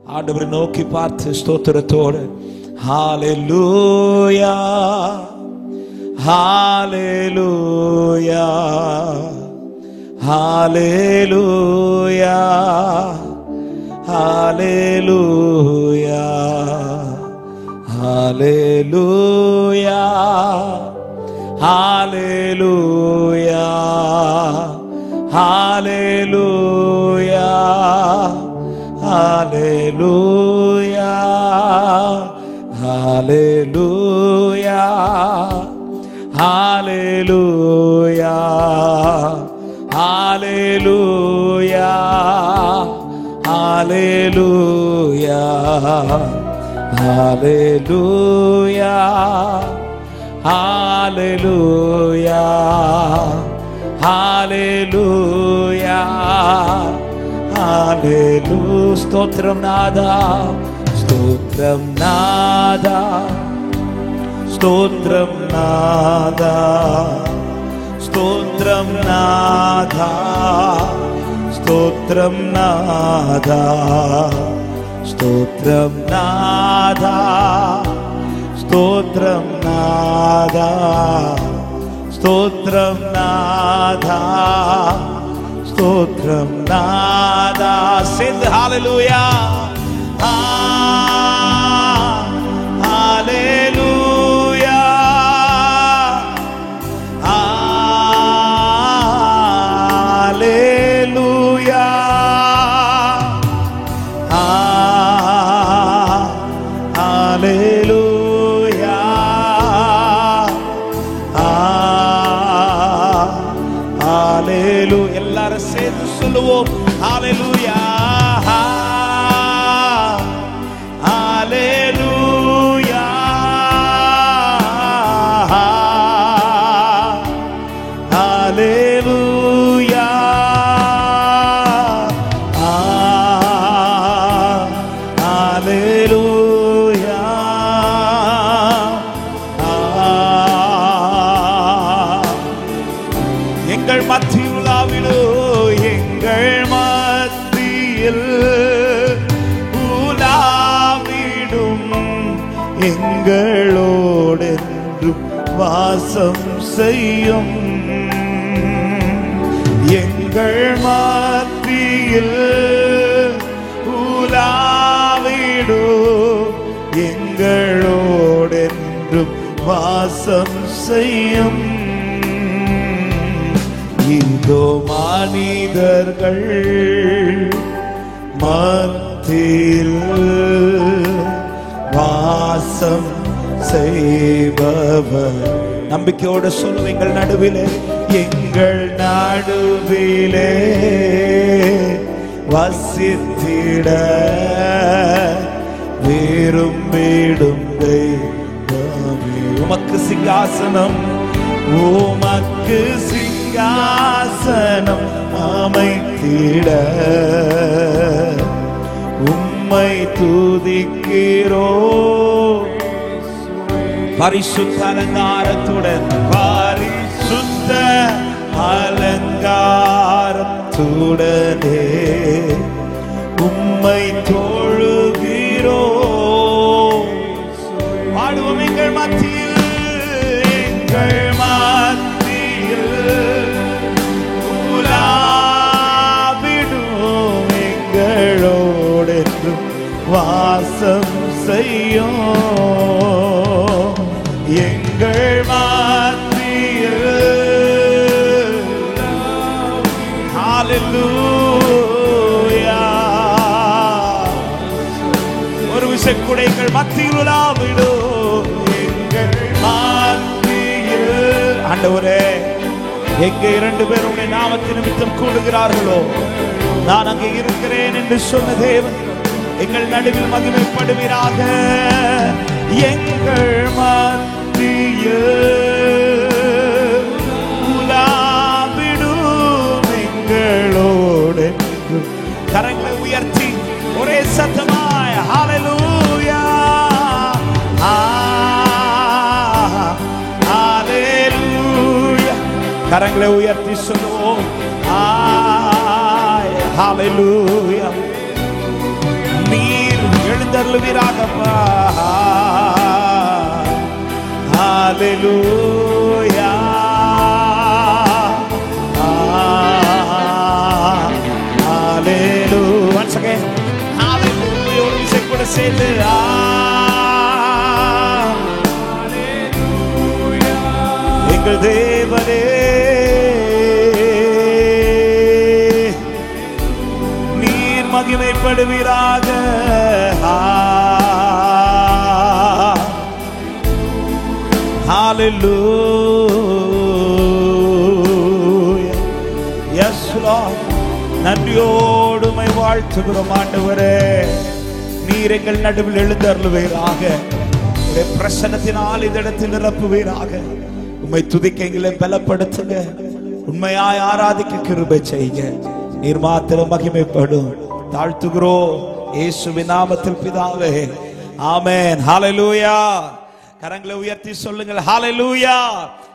ஆண்டவரை நோக்கி பார்த்து ஸ்தோத்திரத்தோடு ஹalleluya ஹalleluya ஹalleluya ஹalleluya ஹalleluya ஹalleluya ஹalleluya ஹalleluya ஹalleluya ஹalleluya ஹalleluya ஹalleluya ஹalleluya ஹalleluya ஹalleluya ஹalleluya ஸ்தோத்திரம் நாதா ஸ்தோத்திரம் நாதா ஸ்தோத்திரம் நாதா ஸ்தோத்திரம் நாதா ஸ்தோத்திரம் நாதா ஸ்தோத்திரம் நாதா ஸ்தோத்திரம் நாதா ஸ்தோத்திரம் நாதா ஸ்தோத்திரம் நாதா சேர்ந்து ஹalleluya ஹalleluya ஹalleluya ஹalleluya ஹalleluya எல்லாரும் சேர்ந்து சொல்லுவோம் ஹalleluya ஹalleluya ஹalleluya ஹalleluya எங்கள் மத்தியில் உலாவிடோ எங்கள் மத்தியில் உலாவிடும் எங்களோடென்றும் வாசம் செய்யும் எங்கள் மத்தியில் உலாவிடும் எங்களோடென்றும் வாசம் செய்யும் இதோ மனிதர்கள் மத்தியில் வாசம் செய்பவர் நம்பிக்கையோடு சொல்லுவோம் எங்கள் நடுவிலே வசித்திட விரும்பிடும் தெய்வமே உமக்கு சிங்காசனம் உமக்கு சிங்காசனம் அமைத்திட உம்மை துதிக்கிறோம் பரிசுத்த அலங்காரத்துடன் பரிசுத்த அலங்காரத்துடனே உம்மை தொழுகிறோம் பாடுவோம் எங்கள் மத்தியில் உலாவிடும் எங்களோடென்றும் வாசம் செய்யும் எங்கள் மத்தியில் ஹalleluya ஒரு விசை கூட எங்கள் மத்தியில் உலாவிடும் எங்கள் மத்தியில் ஆண்டவரே எங்கே இரண்டு பேர் உம்முடைய நாமத்தின் நிமித்தம் கூடுகிறார்களோ நான் அங்கே இருக்கிறேன் என்று சொன்ன தேவன் எங்கள் நடுவில் மகிமைப்படுவீராக எங்கள் மத்தியில் உலாவிடும் எங்களோடு கரங்களை உயர்த்தி ஒரே சத்தமாய் ஹalleluya ஹalleluya கரங்களை உயர்த்தி சொல்லுவோம் ஹalleluya நீர் எழுந்தருளுவீராகப்பா. ஹல்லேலூயா, ஹல்லேலூயா. once again hallelujah. ஒரு விசை கூட சேர்ந்து ஹல்லேலூயா. எங்கள் தேவனே நீர் மகிமைப்படுவீராக. ஹல்லேலூயா. yes lord. நன்றியோடு உம்மை வாழ்த்துகிறோம் ஆண்டவரே. நீர் எங்கள் நடுவில் எழுந்தருளுவீராக. உம்முடைய பிரசன்னத்தினால் இந்த இடத்தில் நிரப்புவீராக. உம்மை துதிக்க எங்களை பலப்படுத்துங்க. உண்மையாய் ஆராதிக்க கிருபை செய்யுங்க. நீர் மாத்திரம் மகிமைப்படும். தாழ்த்துகிறோம் இயேசுவின் நாமத்தில் பிதாவே, ஆமென். ஹல்லேலூயா. கரங்களை உயர்த்தி சொல்லுங்கள் ஹல்லேலூயா.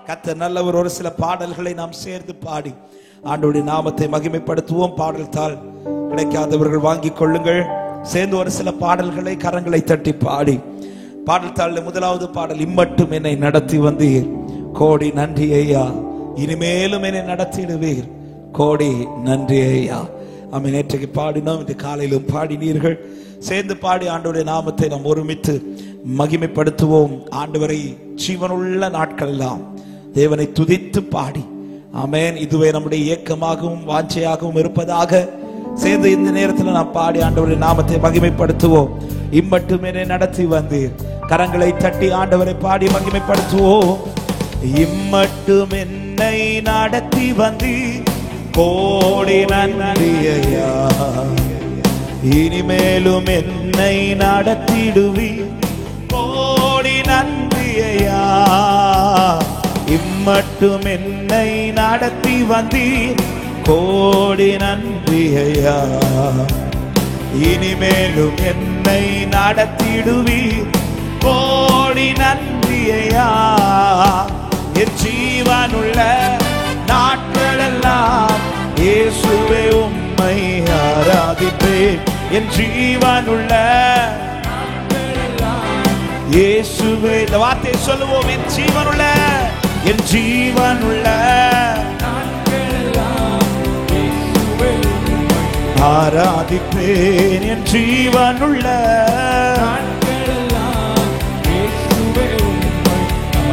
கர்த்தர் நல்லவர். ஒரு சில பாடல்களை நாம் சேர்ந்து பாடி ஆண்டவருடைய நாமத்தை மகிமைப்படுத்துவோம். பாடல் தாள் கிடைக்காதவர்கள் வாங்கிக் கொள்ளுங்கள். சேர்ந்து ஒரு சில பாடல்களை கரங்களை தட்டி பாடி பாடல் தாள் முதலாவது பாடல், இம்மட்டும் என்னை நடத்தி வந்தீர் கோடி நன்றி ஐயா, இனிமேலும் என்னை நடத்திடுவீர் கோடி நன்றி ஐயா. ஆமென். நேற்றைக்கு பாடினோம், இந்த காலையிலும் பாடினீர்கள். சேர்ந்து பாடி ஆண்டவருடைய நாமத்தை நாம் ஒருமித்து மகிமைப்படுத்துவோம். ஆண்டவரை ஜீவனுள்ள நாட்கள் எல்லாம் தேவனை துதித்து பாடி, ஆமென். இதுவே நம்முடைய இயக்கமாகவும் வாஞ்சையாகவும் இருப்பதாக. சேர்ந்து இந்த நேரத்தில் நாம் பாடி ஆண்டவருடைய நாமத்தை மகிமைப்படுத்துவோம். இம்மட்டும் என்னை நடத்தி வந்தீர். கரங்களை தட்டி ஆண்டவரை பாடி மகிமைப்படுத்துவோம். இம்மட்டும் என்னை நடத்தி வந்தீர் கோடி நன்றி ஐயா, இனிமேலும் என்னை நடத்திடுவீர் கோடி நன்றி ஐயா. இம்மட்டும் என்னை நடத்தி வந்தீர் கோடி நன்றி ஐயா, இனிமேலும் என்னை நடத்திடுவீர் கோடி நன்றி ஐயா. என் ஜீவனுள்ள நாட்களெல்லாம் இயேசுவே உம்மை ஆராதிப்பேன். என் ஜீவனுள்ள இயேசுவே, இந்த வார்த்தையை சொல்லுவோம். என் ஜீவனுள்ள, என் ஜீவனுள்ள ஆராதிப்பேன். என் ஜீவனுள்ள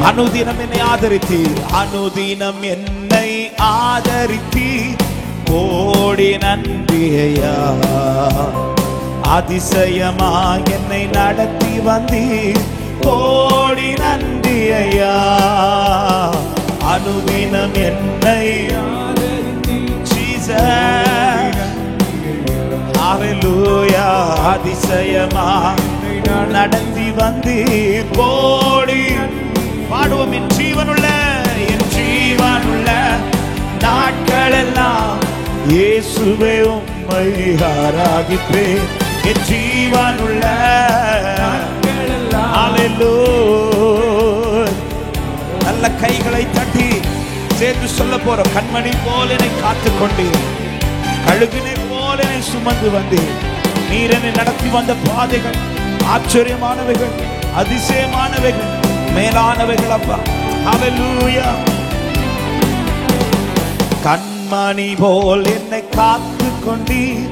அனுதினம் என்னை ஆதரித்தீர், அனுதினம் என்னை ஆதரித்தீர் கோடி நன்றி ஐயா. அதிசயமா என்னை நடத்தி வந்தீர் கோடி நன்றி ஐயா. அனுதினம் என்னை ஹல்லேலூயா. அதிசயமா நடத்தி வந்தீர் கோடி. பாடுவோம். என் ஜீவனுள்ள, என் ஜீவனுள்ள நாட்களெல்லாம் இயேசுவே உம்மை ஆராதிப்பேன். என் ஜீவனுள்ள ஹல்லேலூயா. நல்ல கைகளை தட்டி சேர்ந்து சொல்ல போறோம். கண்மணி போல என்னை காத்துக் கொண்டீர், கழுகினை போல என்னை சுமந்து வந்தீர். நீர் என்னை நடத்தி வந்த பாதைகள் ஆச்சரியமானவைகள், அதிசயமானவைகள், மேலானவைகள் அப்பா. ஹல்லேலூயா. கண்மணி போல் என்னை காத்துக் கொண்டீர்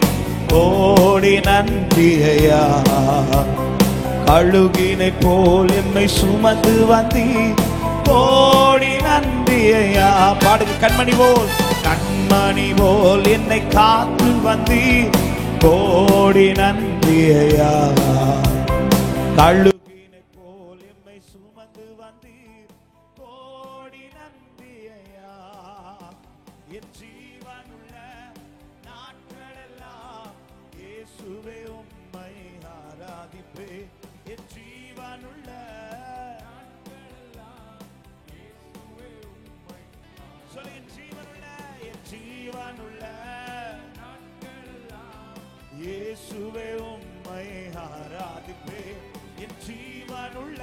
கோடி நன்றி ஐயா. கழுகினை போல் என்னை சுமந்து வந்தீர் கோடி நன்றி ஐயா. பாடுங்க. கண்மணி போல், கண்மணி போல் என்னை காத்து வந்தீர் கோடி நன்றி ஐயா. கழுகினை போல் என்னை சுமந்து வந்தீர் கோடி நன்றி ஐயா. என் ஜீவனுள்ள நாட்களெல்லாம் இயேசுவே உம்மை ஆராதிப்பேன். என் ஜீவனுள்ள இயேசுவே உம்மை ஆராதிப்பேன். என் ஜீவனுள்ள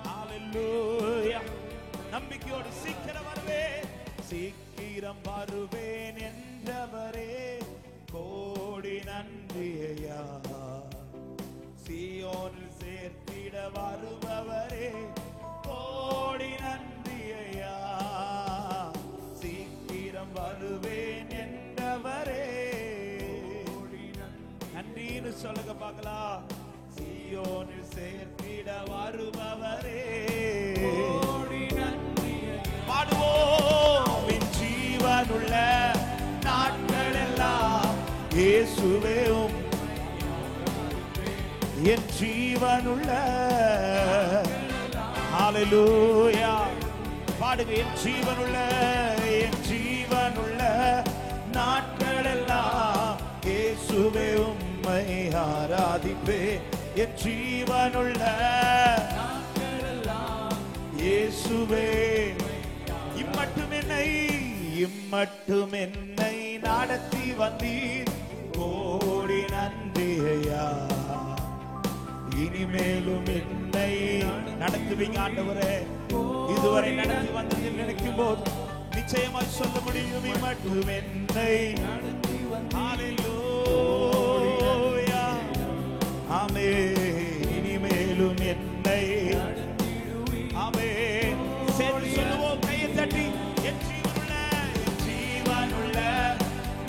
ஹல்லேலூயா. நம்பிக்கையோடு சீக்கிரம் வருவேன், சீக்கிரம் வருவேன் என்றவரே கோடி நன்றி ஐயா. வருபவரே கோடி நன்றி ஐயா. சீக்கிரம் வருவேன் என்றவரே நன்றின்னு சொல்லுங்க பார்க்கலாம். சீயோனில் சேர்த்திட வருபவரே கோடி நன்றி பாடுவோம். என் ஜீவனுள்ள நாட்கள் எல்லாம் இயேசுவே என் ஜீவனுள்ள ஹalleluya பாடுங்க. என் ஜீவனுள்ள நாட்கள் எல்லாம் இயேசுவே உம்மை ஆராதிப்பேன். என் ஜீவனுள்ள நாட்கள் எல்லாம் இயேசுவே இம்மட்டும் என்னை நடத்தி வந்தீர் கோடி நன்றி ஐயா. இனிமேலும் என்னை நடத்துவீங்க ஆண்டவரே. இதுவரை நடத்தி வந்ததில் நினைக்கும் போது நிச்சயமாய் சொல்ல முடியும். இம்மட்டும் என்னை ஹalleluya ஆமென். இனிமேலும் என்னை ஆமென் சேர்த்து சொல்லுவோம் கையை தட்டி. என் ஜீவனுள்ள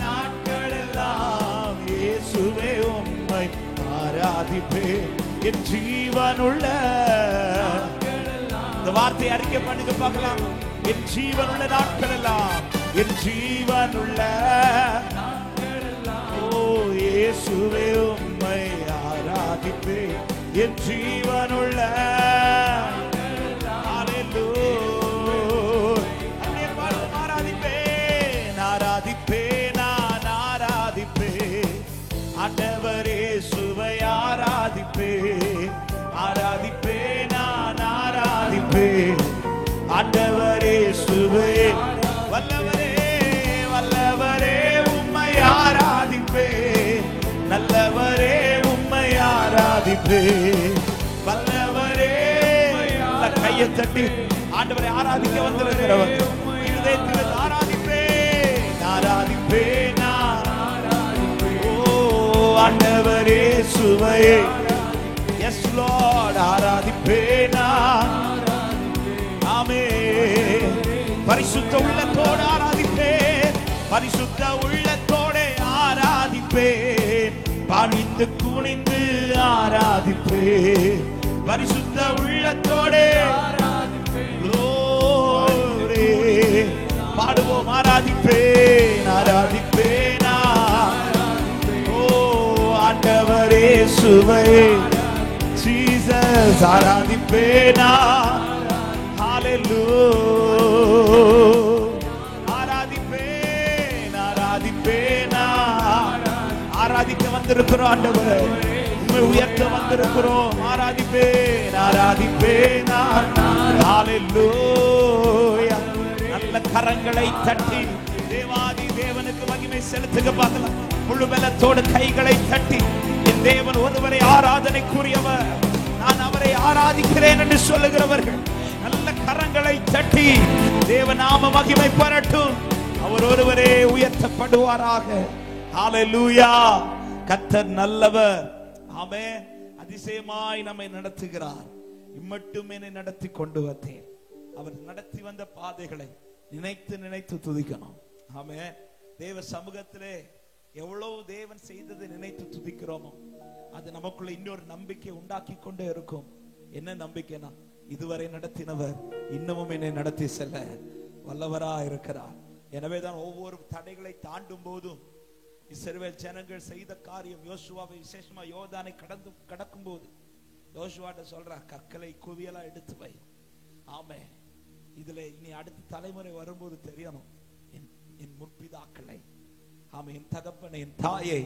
நாட்கள் எல்லாம் இயேசுவே உம்மை ஆராதிப்பேன். என் ஜீவனுள்ள இந்த வார்த்தை அறிக்கை பண்ணுங்க பார்க்கலாம். என் ஜீவனுள்ள நாட்கள் எல்லாம் என் ஜீவனுள்ள ஓ இயேசுவே உம்மை ஆராதிப்பேன். என் ஜீவனுள்ள ஆண்டவரே சுவை ஆராதிப்பேன். நான் ஆராதிப்பேன். ஆண்டவரே சுவை வல்லவரே உம்மை ஆராதிப்பேன். நல்லவரே உம்மை ஆராதிப்பேன். வல்லவரே கையை தட்டி ஆண்டவரை ஆராதிக்க வந்திருக்கிறவர் இருதயத்தில் ஆராதிப்பேன். ஆண்டவரே சுவையே எஸ் லார்ட் ஆராதிப்பேன். ஆமென். பரிசுத்த உள்ளத்தோடு ஆராதிப்பேன். பரிசுத்த உள்ளத்தோடு ஆராதிப்பேன். பணிந்து குனிந்து ஆராதிப்பேன். பரிசுத்த உள்ளத்தோடு பாடுவோம். ஆராதிப்பேன். ஆண்டவரே சுவை ஜீசஸ் ஆராதிப்பேனா. ஹalleluya ஆராதிப்பேனா. ஆராதிக்க வந்திருக்கிறோம் ஆண்டவரே. உம்மை உயர்த்த வந்திருக்கிறோம். ஆராதிப்பேனா. ஹalleluya நல்ல கரங்களை தட்டி தேவாதி தேவனுக்கு மகிமை செலுத்துக பார்க்கலாம். முழு பலத்தோடு கைகளை தட்டி என் தேவன் ஒருவரை ஆராதனைக்குரியவர், நான் அவரை ஆராதிக்கிறேன் என்று சொல்லுகிறவர்கள் நல்ல கரங்களை தட்டி தேவ நாம மகிமை பெறட்டும். அவர் ஒருவரே உயர்த்தப்படுவாராக. ஹalleluya கர்த்தர் நல்லவர். ஆமென். அதிசயமாய் நம்மை நடத்துகிறார். இம்மட்டும் என்னை நடத்தி கொண்டு வந்தேன். அவர் நடத்தி வந்த பாதைகளை நினைத்து நினைத்து துதிக்கணும். ஆமென். தேவ சமூகத்திலே எவ்வளவு தேவன் செய்ததை நினைத்து துதிக்கிறோமோ அது நமக்குள்ள இன்னொரு நம்பிக்கை உண்டாக்கி கொண்டே இருக்கும். என்ன நம்பிக்கைனா, இதுவரை நடத்தினவர் இன்னமும் என்னை நடத்தி செல்ல வல்லவரா இருக்கிறார். எனவேதான் ஒவ்வொரு தடைகளை தாண்டும் போதும் இஸ்ரவேல் ஜனங்கள் செய்த காரியம், யோசுவாவை விசேஷமா யோர்தானை கடக்கும் போது யோசுவாட்ட சொல்றா, கற்களை குவியலா எடுத்து வை. ஆமே, இதுல இனி அடுத்த தலைமுறை வரும்போது தெரியணும் என் முற்பிதாக்களை, ஆமே, என் தகப்பனை, என் தாயை,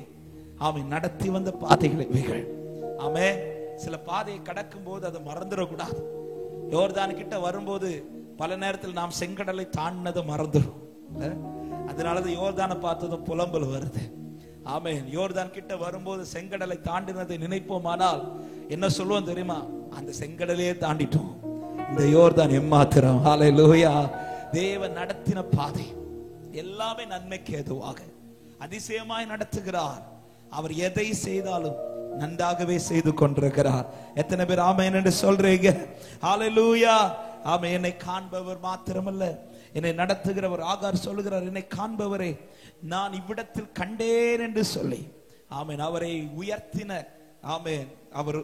ஆமே, நடத்தி வந்த பாதைகளை இவைகள். ஆமே, சில பாதையை கடக்கும் போது அதை மறந்துடக்கூடாது. யோர்தான் கிட்ட வரும்போது பல நேரத்தில் நாம் செங்கடலை தாண்டினதை மறந்துடும். அதனாலதான் யோர்தானை பார்த்ததும் புலம்பல் வருது. ஆமென். யோர்தான் கிட்ட வரும்போது செங்கடலை தாண்டினதை நினைப்போமானால் என்ன சொல்லுவோம் தெரியுமா? அந்த செங்கடலையே தாண்டிட்டோம், இந்த யோர்தான் எம்மாத்திரம். ஹல்லேலூயா. தேவன் நடத்தின பாதை எல்லாமே நன்மைக்கு ஏதுவாக அதிசயமாய் நடத்துகிறார். அவர் எதை செய்தாலும் நன்றாகவே செய்து கொண்டிருக்கிறார். எத்தனை பேர் ஆமென் என்று சொல்றீங்க? ஹalleluya. ஆமென். என்னை காண்பவர் மாத்திரமல்ல, என்னை நடத்துகிறவர். ஆகார் சொல்லுகிறார், என்னை காண்பவரே நான் இவ்விடத்தில் கண்டேன் என்று சொல்லி. ஆமென். அவரை உயர்த்தின, ஆமென்,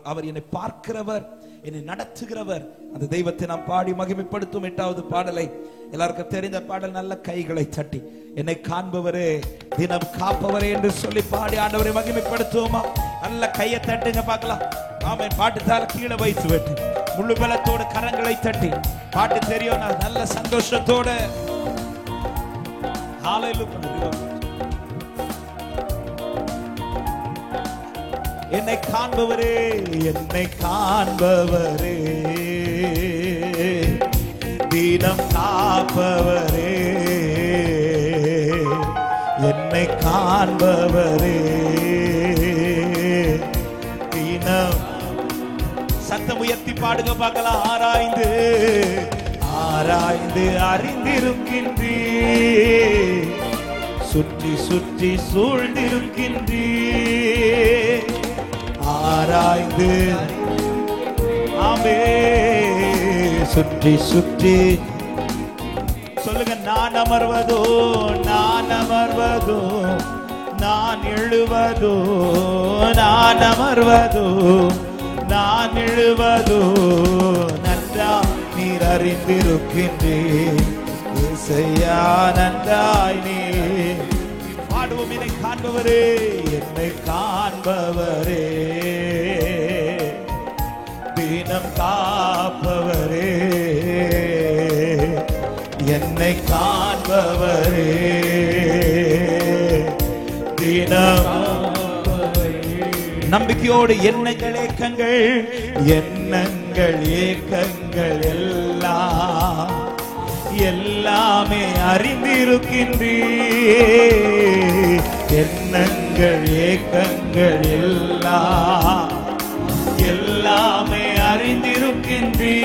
அவர் என்னை பார்க்கிறவர், என்னை நடத்துகிறவர். அந்த தெய்வத்தை நாம் பாடி மகிமைப்படுத்தும் 8வது பாடலை. எல்லாருக்கும் தெரிந்த பாடல். நல்ல கைகளை தட்டி என்னை காண்பவரே தினம் காப்பவரே என்று சொல்லி பாடி ஆண்டவரை மகிமைப்படுத்துவோமா? நல்ல கையை தட்டுங்க பார்க்கலாம். ஆமென். பாட்டு தாள கீழே வைத்து விட்டு முழு பலத்தோடு கரங்களை தட்டி பாட்டு தெரியும் நல்ல சந்தோஷத்தோடு என்னை காண்பவரே, என்னை காண்பவரே தினம் காப்பவரே, என்னை காண்பவரே தினம். சத்தம் உயர்த்தி பாடுங்க பார்க்கலாம். ஆராய்ந்து ஆராய்ந்து அறிந்திருக்கின்றீ, சுற்றி சுற்றி சூழ்ந்திருக்கின்றீ. ஆராய்ந்து ஆமே சுற்றி சுற்றி சொல்லுங்க. நான் அமர்வதோ நான் அமர்வதோ நான் எழுவதோ, நான் அமர்வதோ நான் எழுவதோ நன்றா நீர் அறிந்திருக்கின்றேன். இசையா நன்றாய் நீ பாடுவோம். என்னை காண்பவரே, என்னை காண்பவரே தினம் காப்பவரே, என்னை காண்பவரே தினம். நம்பிக்கையோடு எண்ணங்கள் ஏக்கங்கள் எண்ணங்கள் ஏக்கங்கள் எல்லாம் எல்லாமே அறிந்திருக்கின்றீ. எண்ணங்கள் ஏக்கங்கள் எல்லாம் எல்லாமே அறிந்திருக்கின்றீ.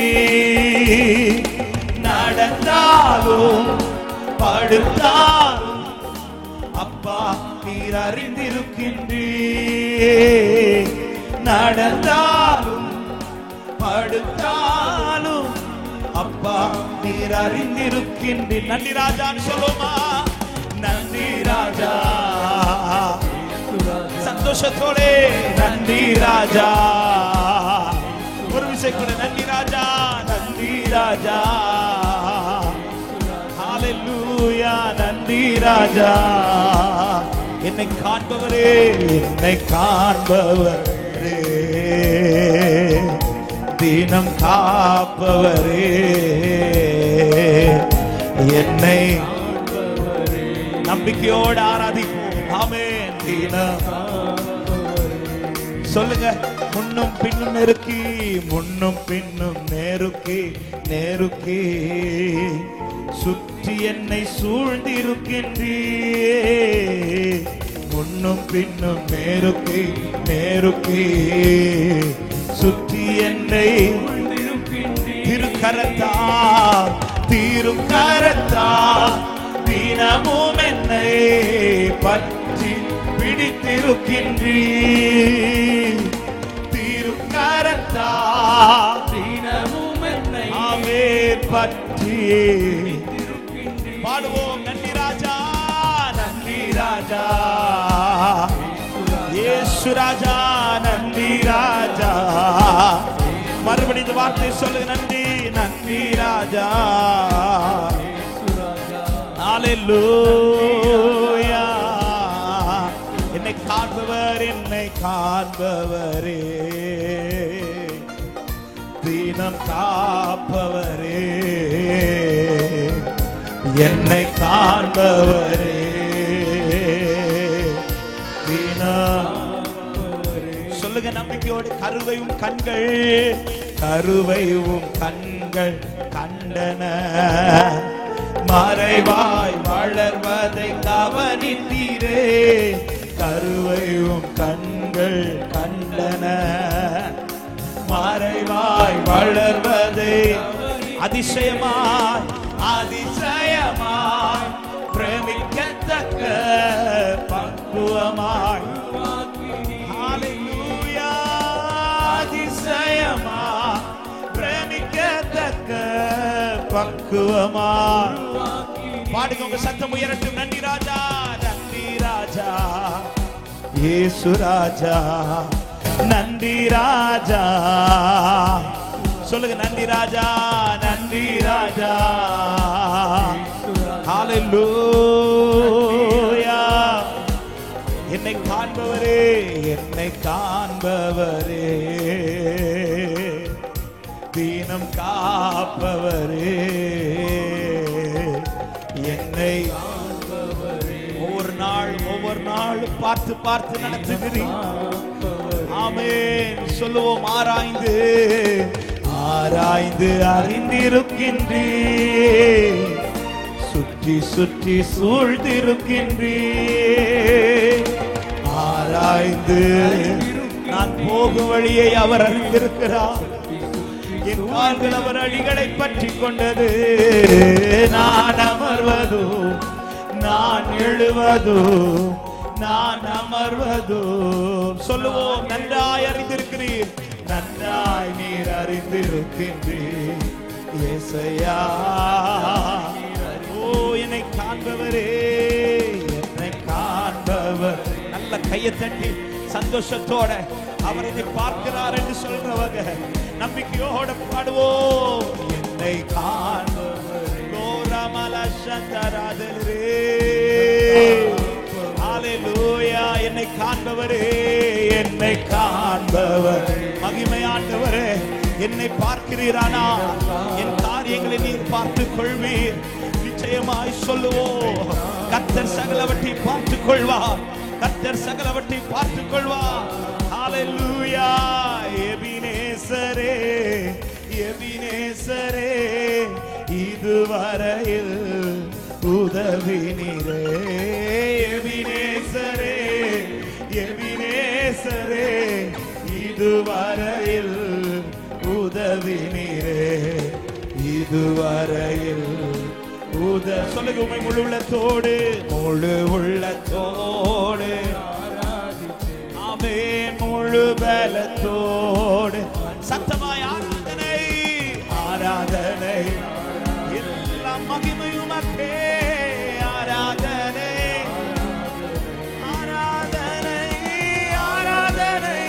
நடந்தாலும் படுத்தாலும் அப்பா நீர் அறிந்திருக்கின்றீ. நடந்தாலும் படுத்தாலும் அப்பா நீர் அறிந்திருக்கின்றீ. நன்றி ராஜான்னு சொல்லுமா? நன்றி ராஜா. சந்தோஷத்தோடு நன்றி ராஜா. ஒரு விஷயம் கூட நன்றி ராஜா, நன்றி ராஜா. ஹalleluya. நன்றி ராஜா. என்னை காண்பவரே, என்னை காண்பவரே தினம் காப்பவரே, என்னை நம்பிக்கையோடு ஆராதிப்போம். ஆமென். தினம் சொல்லுங்க. முன்னும் பின்னும் நெருக்கி, முன்னும் பின்னும் நெருக்கி நெருக்கி சுற்றி என்னை சூழ்ந்திருக்கின்றீ. முன்னும் பின்னும் நெருக்கி நெருக்கி சுற்றி என்னை திருக்கரத்தா திருக்கரத்தா தினமும் என்னை பற்றி பிடித்திருக்கின்றீ. திருக்கரத்தா தினமும் என்னை ஆவே பற்றி பாடுவோம். நன்றி ராஜா, நன்றி ராஜா, இயேசு ராஜா, நன்றி ராஜா. மறுபடியும் இந்த வார்த்தை சொல்லுங்க. நன்றி நன்றி ராஜா. ஹalleluya. என்னை காண்பவர், என்னை காண்பவரே தினம் காப்பவரே, என்னை காண்பவரே தினம். சொல்லுங்க நம்பிக்கையோடு. கருவையும் கண்கள் கருவையும் கண்கள் கண்டன, மறைவாய் வளர்வதை கவனித்தீரே. கருவையும் கண்கள் கண்டன, மறைவாய் வளர்வதை அதிசயமாய் அதிசயமாய் பிரமிக்கத்தக்க பக்குவமாய். ஹalleluya. அதிசயமா பிரமிக்கத்தக்க பக்குவமா. பாடுங்க, உங்க சத்தம் உயரட்டும். நன்றி ராஜா, நன்றி ராஜா, இயேசு ராஜா, நன்றி ராஜா. சொல்லுங்க, நன்றி ராஜா, நன்றி ராஜா. ஹல்லேலூயா. என்னை காண்பவரே, என்னை காண்பவரே, தீனம் காப்பவரே, என்னை ஒவ்வொரு நாள் பார்த்து பார்த்து நடத்துகிறீர். ஆமென். சொல்லுவோம், ஆராய்ந்து ஆராய்ந்து அறிந்திருக்கின்றீர், சுற்றி சுற்றி சூழ்ந்திருக்கின்றீர். ஆராய்ந்து நான் போகும் வழியை அவர் அறிந்திருக்கிறார். என் கால்கள் அவர் அடிகளை பற்றி கொண்டது. நான் அமர்வதோ, நான் எழுவதோ, நான் அமர்வதோ. சொல்லுவோம், நன்றாய் அறிந்திருக்கிறீர், நன்றாய் நீர் அறிந்திருக்கின்றீர் இயேசையா. ஓ, என்னை காண்பவரே, என்னை காண்பவர். நல்ல கையை தட்டி சந்தோஷத்தோட அவர் என்னை பார்க்கிறார் என்று சொல்றவங்க நம்பிக்கையோட பாடுவோம். என்னை காண்பவர் என்னை காண்பவரே, என்னை காண்பவர். மகிமையாண்டவரே, என்னை பார்க்கிறீரானா என் காரியங்களை நீர் பார்த்துக் கொள்வீர். நிச்சயமாய் சொல்லுவோம், கர்த்தர் சகலவற்றை பார்த்துக் கொள்வார், கர்த்தர் சகலவற்றை பார்த்துக் கொள்வார். ஹல்லேலூயா. எபினேசரே, எபினேசரே, இதுவரையில் உதவி நீரே. எபினேசரே, எபினேசரே, இதுவரையில் உதவி நீரே. இதுவரையில் சொல்லுங்க, உண்மை முழு உள்ளத்தோடு, முழு உள்ளத்தோடு, ஆமென், முழு பலத்தோடு சத்தமாய் ஆராதனை, ஆராதனை, எல்லாம் மகிமையும் உமக்கே. ஆராதனை, ஆராதனை, ஆராதனை.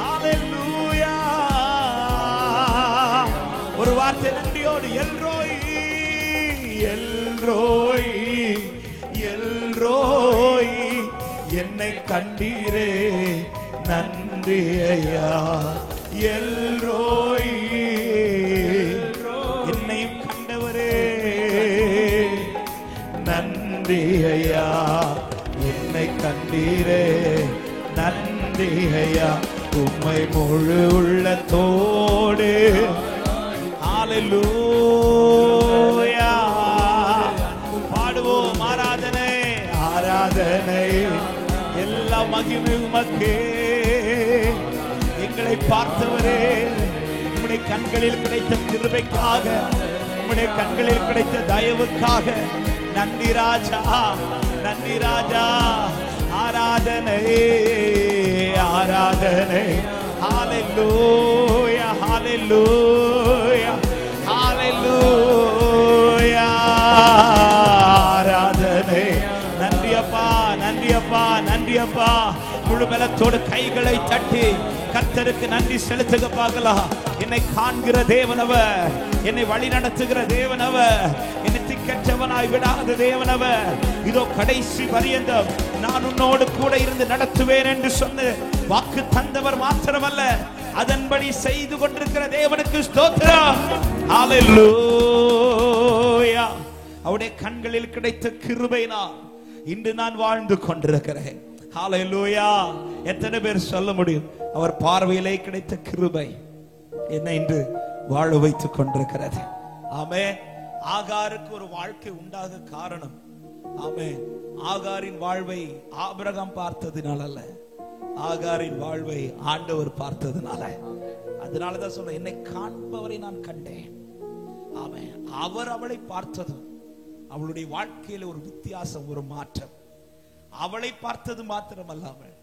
ஹல்லேலூயா. ஒரு வார்த்தை நன்றியோடு, எல்ரோய், எல்ரோய், எல்ரோய், என்னை கண்டீரே நன்றி ஐயா. எல்ரோய், என்னையும் கண்டவரே நன்றி ஐயா. என்னை கண்டீரே நன்றி ஐயா. உம்மை முழு உள்ளத்தோடு. ஹல்லேலூயா. பாடுவோம், ஆராதனை, ஆராதனை, எல்லா மகிமை உமக்கே. எங்களை பார்த்தவரே, உம்முடைய கண்களில் கிடைத்த கிருபைக்காக, உம்முடைய கண்களில் கிடைத்த தயவுக்காக நன்றி ராஜா, நன்றி ராஜா. ஆராதனை, ஆராதனை. ஹல்லேலூயா, ஹல்லேலூயா, ஹல்லேலூயா. ஆராதனை. நன்றி அப்பா, நன்றி அப்பா, நன்றி அப்பா. முழு பலத்தோடு கைகளை தட்டி கர்த்தருக்கு நன்றி செலுத்துக பார்க்கலாம். என்னை காண்கிற தேவனவர், என்னை வழி நடத்துகிற தேவனவர், என்னை திக்கற்றவனாய் விடாத தேவனவர். இதோ கடைசி பரியந்தம் நான் உன்னோடு கூட இருந்து நடத்துவேன் என்று சொன்ன வாக்கு தந்தவர் மாத்திரமல்ல, அதன்படி செய்து கொண்டிருக்கிற தேவனுக்கு ஸ்தோத்திரம். ஹல்லேலூயா. அவருடைய கண்களில் கிடைத்த கிருபையினால் இன்று நான் வாழ்ந்து கொண்டிருக்கிறேன். ஹல்லேலூயா. எத்தனை பேர் சொல்ல முடியும், அவர் பார்வையிலே கிடைத்த கிருபை என்னை இன்று வாழ வைத்துக் கொண்டிருக்கிறது. ஆமென். ஆகாருக்கு ஒரு வாழ்க்கை உண்டாக காரணம், ஆமென், ஆகாரின் வாழ்வை ஆபிரகாம் பார்த்ததினால் அல்ல, ஆகாரின் வாழ்வை ஆண்டவர் பார்த்ததினால. அதனாலதான் சொல்ல, என்னை காண்பவரை நான் கண்டேன். ஆமென். அவர் அவளை பார்த்ததும் அவளுடைய வாழ்க்கையில ஒரு வித்தியாசம், ஒரு மாற்றம். அவளை பார்த்தது மாத்திரமல்லாமல்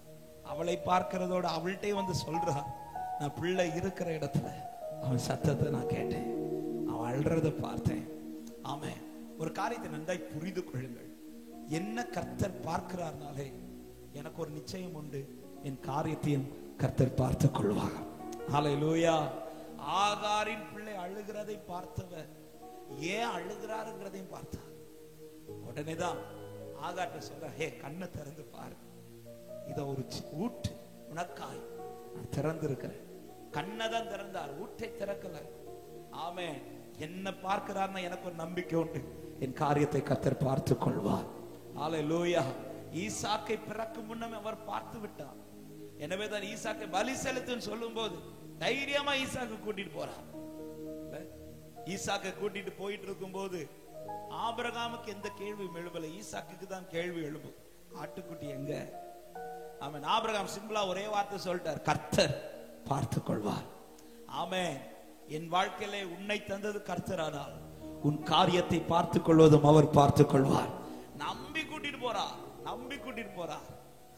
அவளை பார்க்கிறதோட அவள்கிட்டே வந்து சொல்றா, நான் பிள்ளை இருக்கிற இடத்துல அவன் சத்தத்தை நான் கேட்டேன், அவன் அழுறதை பார்த்தேன். ஆமே, ஒரு காரியத்தை நன்றாய் புரிந்து கொள்ளுங்கள். என்ன கர்த்தர் பார்க்கிறார்னாலே எனக்கு ஒரு நிச்சயம் உண்டு, என் காரியத்தையும் கர்த்தர் பார்த்து கொள்வார். ஹல்லேலூயா. ஆகாரின் பிள்ளை அழுகிறதை பார்த்தவர் ஏன் அழுகிறாருங்கிறதையும் பார்த்தார். உடனேதான் ஆகார்ட்ட சொல்ற, ஹே கண்ணை திறந்து பாரு, இத ஒரு ஊட்டு உனக்காய் நான் திறந்திருக்கிறேன். கண்ணை தான் திறந்தார், ஊட்டை திறக்கல. ஆமே, என்ன பார்க்கிறார்னா எனக்கு ஒரு நம்பிக்கை உண்டு, என் காரியத்தை கர்த்தர் பார்த்து கொள்வார். ஹல்லேலூயா. ஈசாக்கை பிறக்கும் முன்னமே அவர் பார்த்து விட்டார். எனவேதான் ஈசாக்கை பலி செலுத்துன்னு சொல்லும் போது தைரியமா ஈசாக்கு கூட்டிட்டு போறார். ஈசாக்கை கூட்டிட்டு போயிட்டு இருக்கும் போது ஆபிரகாமுக்கு எந்த கேள்வியும் எழுபல, ஈசாக்குக்கு தான் கேள்வி எழும்பும், ஆட்டுக்குட்டி எங்க? ஆமென். ஆபிரகாம் சிம்பிளா ஒரே வார்த்தை சொல்லிட்டார், கர்த்தர் பார்த்து கொள்வார். ஆமென். என் வாழ்க்கையிலே உன்னை தந்தது கர்த்தரானால் உன் காரியத்தை பார்த்துக் கொள்வதும் அவர் பார்த்துக் கொள்வார். நம்பி கூட்டிட்டு போறார், நம்பி கூட்டிட்டு போறார்.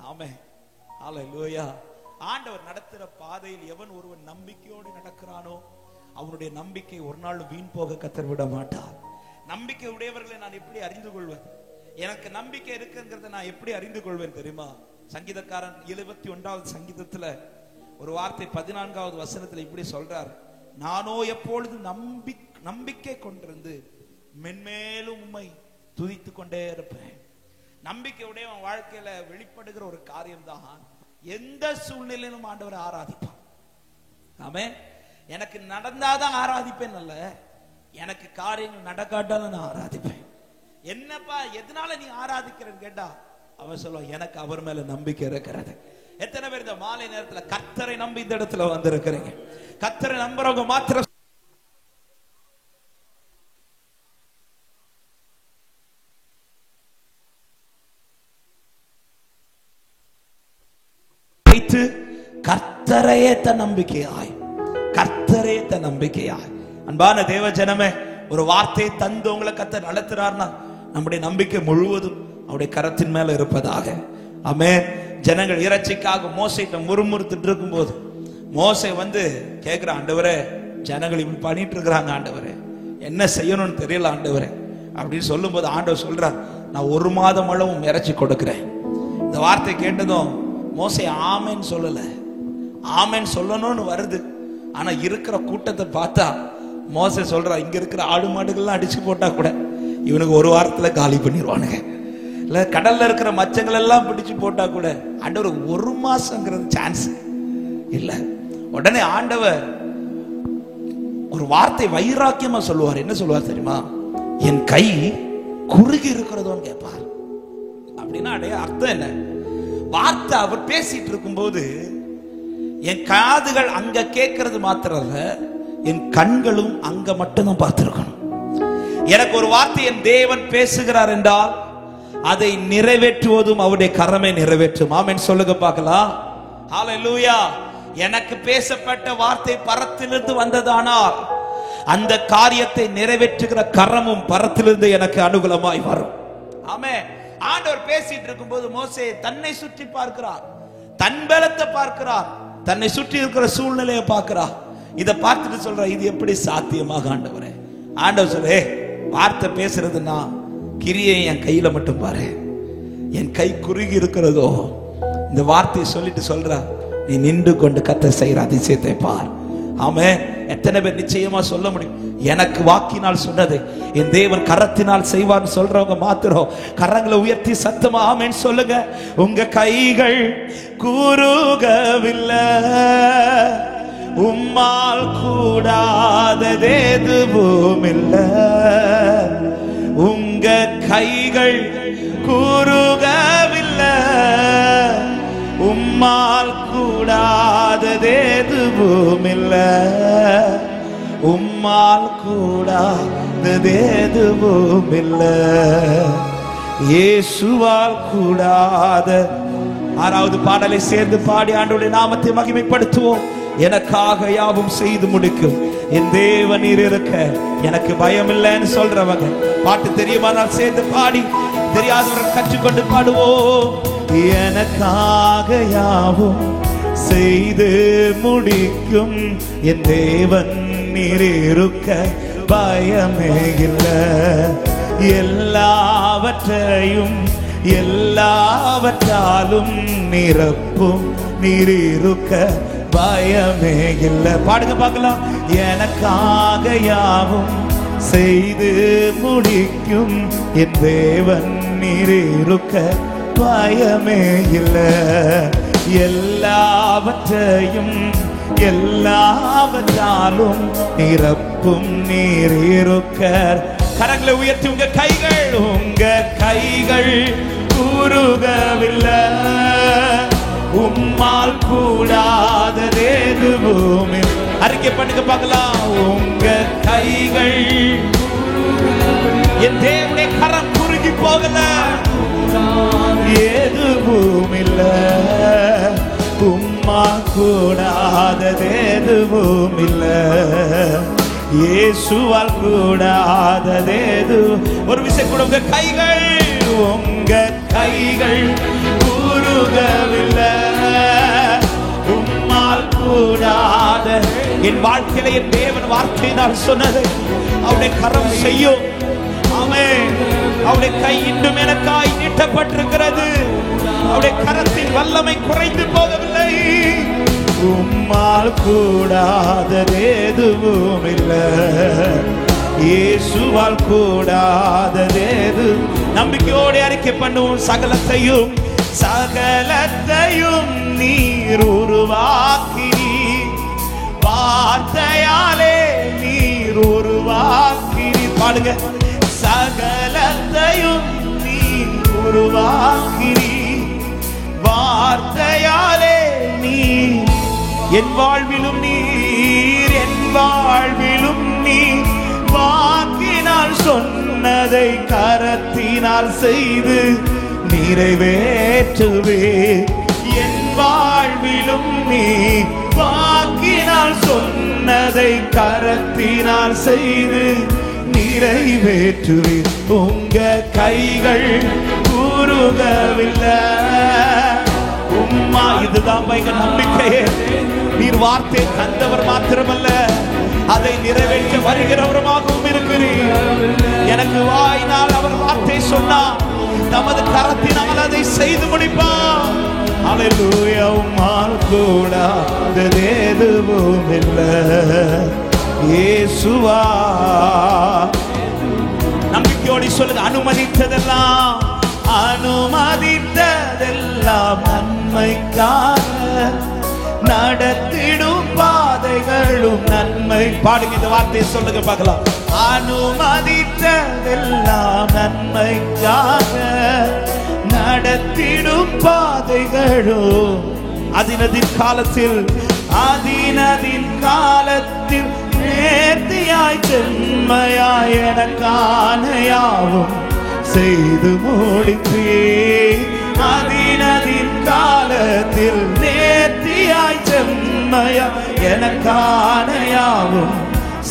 ஆமென். ஹல்லேலூயா. ஆண்டவர் நடத்துற பாதையில் எவன் ஒருவன் நம்பிக்கையோடு நடக்கிறானோ அவனுடைய நம்பிக்கை ஒரு நாள் வீண் போக கர்த்தர் விட மாட்டார். நம்பிக்கை உடையவர்களை நான் எப்படி அறிந்து கொள்வேன்? எனக்கு நம்பிக்கை இருக்குங்கிறத நான் எப்படி அறிந்து கொள்வேன் தெரியுமா? சங்கீதக்காரன் 71வது சங்கீதத்துல ஒரு வார்த்தை 14வது வசனத்துல இப்படி சொல்றார், நானோ எப்பொழுது நம்பிக்கை கொண்டிருந்து மென்மேலும் உம்மை துதித்து கொண்டே இருப்பேன். நம்பிக்கை உடையவன் வாழ்க்கையில வெளிப்படுகிற ஒரு காரியம் தான், எந்த சூழ்நிலையிலும் ஆண்டவரை ஆராதிப்பான். ஆமென். எனக்கு நடந்தாதான் ஆராதிப்பேன் அல்ல, எனக்கு காரியங்கள் நடக்காட்டாலும் நான் ஆராதிப்பேன். என்னப்பா எதனால நீ ஆராதிக்கிறேன்னு கேட்டா அவன் சொல்லுவான், எனக்கு அவர் மேல நம்பிக்கை இருக்கிறது. எத்தனை பேர் இந்த மாலை நேரத்துல கர்த்தரை நம்பி இந்த இடத்துல வந்திருக்கிறீங்க? கர்த்தரை நம்புறவங்க மாத்திரம் கர்த்தரையே தன் நம்பிக்கையாய், கர்த்தரே தன் நம்பிக்கையாய். அன்பான தேவ ஜனமே, ஒரு வார்த்தையை தந்து உங்களை கர்த்தர் நடத்துறார்னா நம்முடைய நம்பிக்கை முழுவதும் அவருடைய கரத்தின் மேல இருப்பதாக. ஆமென். ஜனங்கள் இறைச்சிக்காக மோசைட்ட முறுமுறுத்துட்டு இருக்கும் போது மோசை வந்து கேட்கிற, ஆண்டவரே ஜனங்கள் இப்படி பண்ணிட்டு இருக்கிறாங்க, ஆண்டவரே என்ன செய்யணும்னு தெரியல ஆண்டவரே அப்படின்னு சொல்லும் போது ஆண்டவர் சொல்றார், நான் 1 மாதம் அளவும் இறைச்சி கொடுக்கிறேன். இந்த வார்த்தை கேட்டதும் மோசை ஆமேன்னு சொல்லல, ஆமேன்னு சொல்லணும்னு வருது. ஆனா இருக்கிற கூட்டத்தை பார்த்தா மோசை சொல்றா, இங்க இருக்கிற ஆடு மாடுகள்லாம் அடிச்சு போட்டா கூட இவனுக்கு 1 வாரத்துல காலி பண்ணிடுவானுங்க. இல்ல கடல்ல இருக்கிற மச்சங்கள் எல்லாம் பிடிச்சு போட்டா கூட ஆண்டவர் 1 மாசங்கிறது சான்ஸ் இல்ல. உடனே ஆண்டவர் ஒரு வார்த்தை வைராக்கியமா சொல்லுவார். என்ன சொல்லுவார் தெரியுமா? என் கை குறுகி இருக்கிறதோன்னு கேட்பார். அப்படின்னா அர்த்தம் என்ன? வார்த்தை அவர் பேசிட்டு இருக்கும் போது என் காதுகள் அங்க கேட்கறது மாத்திரம் இல்ல, என் கண்களும் அங்க மட்டும்தான் பார்த்திருக்கணும். எனக்கு ஒரு வார்த்தை என் தேவன் பேசுகிறார் என்றால் அதை நிறைவேற்றுவதும் அவருடைய கரமே நிறைவேற்றும். ஆமென் சொல்லுங்க பார்க்கலாம். ஹல்லேலூயா. எனக்கு பேசப்பட்ட வார்த்தை பரத்திலிருந்து வந்ததானால் அந்த காரியத்தை நிறைவேற்றுகிற கரமும் பரத்திலிருந்து எனக்கு அனுகூலமாய் வரும். ஆமென். ஆண்டவர் பேசிட்டு இருக்கும்போது மோசே தன்னை சுற்றி பார்க்கிறார், தன் பலத்தை பார்க்கிறார், தன்னை சுற்றி இருக்கிற சூழ்நிலையை பார்க்கிறார். இதை பார்த்துட்டு சொல்ற, இது எப்படி சாத்தியமாக ஆண்டவரே? ஆண்டவர் சொல்ல, வார்த்தை பேசுறதுன்னா கிரியை என் கையில மட்டும் பாரு, என் கை குறுகி இருக்கிறதோ. இந்த வார்த்தையை சொல்லிட்டு சொல்ற, நீ நின்று கொண்டு கர்த்தர் செய்கிற அதிசயத்தை பார். ஆமென். எத்தனை பேர் நிச்சயமா சொல்ல முடியும்? எனக்கு வாக்கினால் சொன்னது என் தேவன் கரத்தினால் செய்வார்னு சொல்றவங்க மாத்திரம் கரங்களை உயர்த்தி சத்தமா ஆமென் சொல்லுங்க. உங்க கைகள் குறுகவில்லை, உம்மால் கூடாதது எதுவும் இல்லை. உங்க கைகள் குறுகவில்லை, உம்மால் கூடாதது எதுவும் இல்லை. உம்மால் கூடாதது எதுவும் இல்லை. இயேசுவால் கூடாத 6வது பாடலை சேர்ந்து பாடி ஆண்டவருடைய நாமத்தை மகிமைப்படுத்துவோம். எனக்காக யாவும் செய்து முடிக்கும் என் தேவன் நீர் இருக்க எனக்கு பயம் இல்லைன்னு சொல்றவங்க பாட்டு தெரியுமா? நான் சேர்ந்து பாடி, தெரியாதவர்கள் கற்றுக்கொண்டு பாடுவோம். எனக்காக யாவும் செய்து முடிக்கும் என் தேவன் நீர் இருக்க பயமே இல்லை. எல்லாவற்றையும் எல்லாவற்றாலும் நிரப்பும் நீர் இருக்க பயமே இல்லை. பாடுங்க பார்க்கலாம். எனக்காக யாவும் செய்து முடிக்கும் என் தேவன் நீர் இருக்க பயமே இல்லை. எல்லாவற்றையும் எல்லாவற்றாலும் நிரப்பும் நீர் இருக்க. கரங்களை உயர்த்தி உங்க கைகள் உருகவில்லை. உம்மால் கூடாதது எதுவும் அறிக்கை பண்ணுங்க பார்க்கலாம். உங்க கைகள் என் தேவனுடைய கரம் குறுகி போகல. எதுவும் இல்லை. உம்மால் கூடாதது எதுவும் இல்லை. இயேசுவால் கூடாதது எதுவும். ஒரு விஷயம் கூட உங்க கைகள் உருகவில்லை. உம்மால் கூடாத என் வாழ்க்கையில என் தேவன் வார்த்தை நான் சொன்னதை அவருடைய கரம் செய்யும். ஆமென். அவருடைய கை இன்னும் எனக்காய் நீட்டப்பட்டிருக்கிறது. அவருடைய கரத்தின் வல்லமை குறைந்து போகவில்லை. உம்மால் கூடாதது எதுவும் இல்லை. இயேசுவால் கூடாதது எது. நம்பிக்கையோடு அறிக்கை பண்ணுவோம். சகலத்தையும் நீர் உருவாக்கி வார்த்தையாலே நீர் உருவாக்கி. பாடுங்க. சகலத்தையும் நீர் உருவாக்கி வார்த்தையாலே நீர் என் வாழ்விலும் நீர் வாக்கினால் சொன்னதை கரத்தினால் செய்து நிறைவேற்றுவே. என் வாழ்விலும் நீர் வாக்கினால் சொன்னதை கரத்தினால் செய்து நிறைவேற்றுவே. உங்க கைகள் உருகவில்லை. உம்மா இதுதான் எங்க நம்பிக்கையே. நீர் வார்த்தை தந்தவர் மாத்திரமல்ல, அதை நிறைவேற்ற வருகிறவருமாகவும் இருக்கிறீர். எனக்கு வாயினால் அவர் வார்த்தை சொன்னார், நமது கரத்தினால் அதை செய்து முடிப்பார். அல்லேலூயா. உம்மால் கூடாதது எதுவும் இல்லை. இயேசுவா. நம்பிக்கையோடு சொல்லுங்க. அனுமதித்ததெல்லாம் நன்மைக்காக நடத்திடும் பாதைகளும் நன்மை. பாடுங்க. இந்த வார்த்தையை சொல்லுங்க பார்க்கலாம். அனுமதித்ததெல்லாம் நன்மைக்காக நடத்திடும் பாதைகளும் அதினதின் காலத்தில் நேர்த்தியாய் செம்மையாய் எனக்கான யாவும் செய்து முடித்தே. அதினதின் காலத்தில் நேர்த்தியாய் செம்மையாய் எனக்கான யாவும்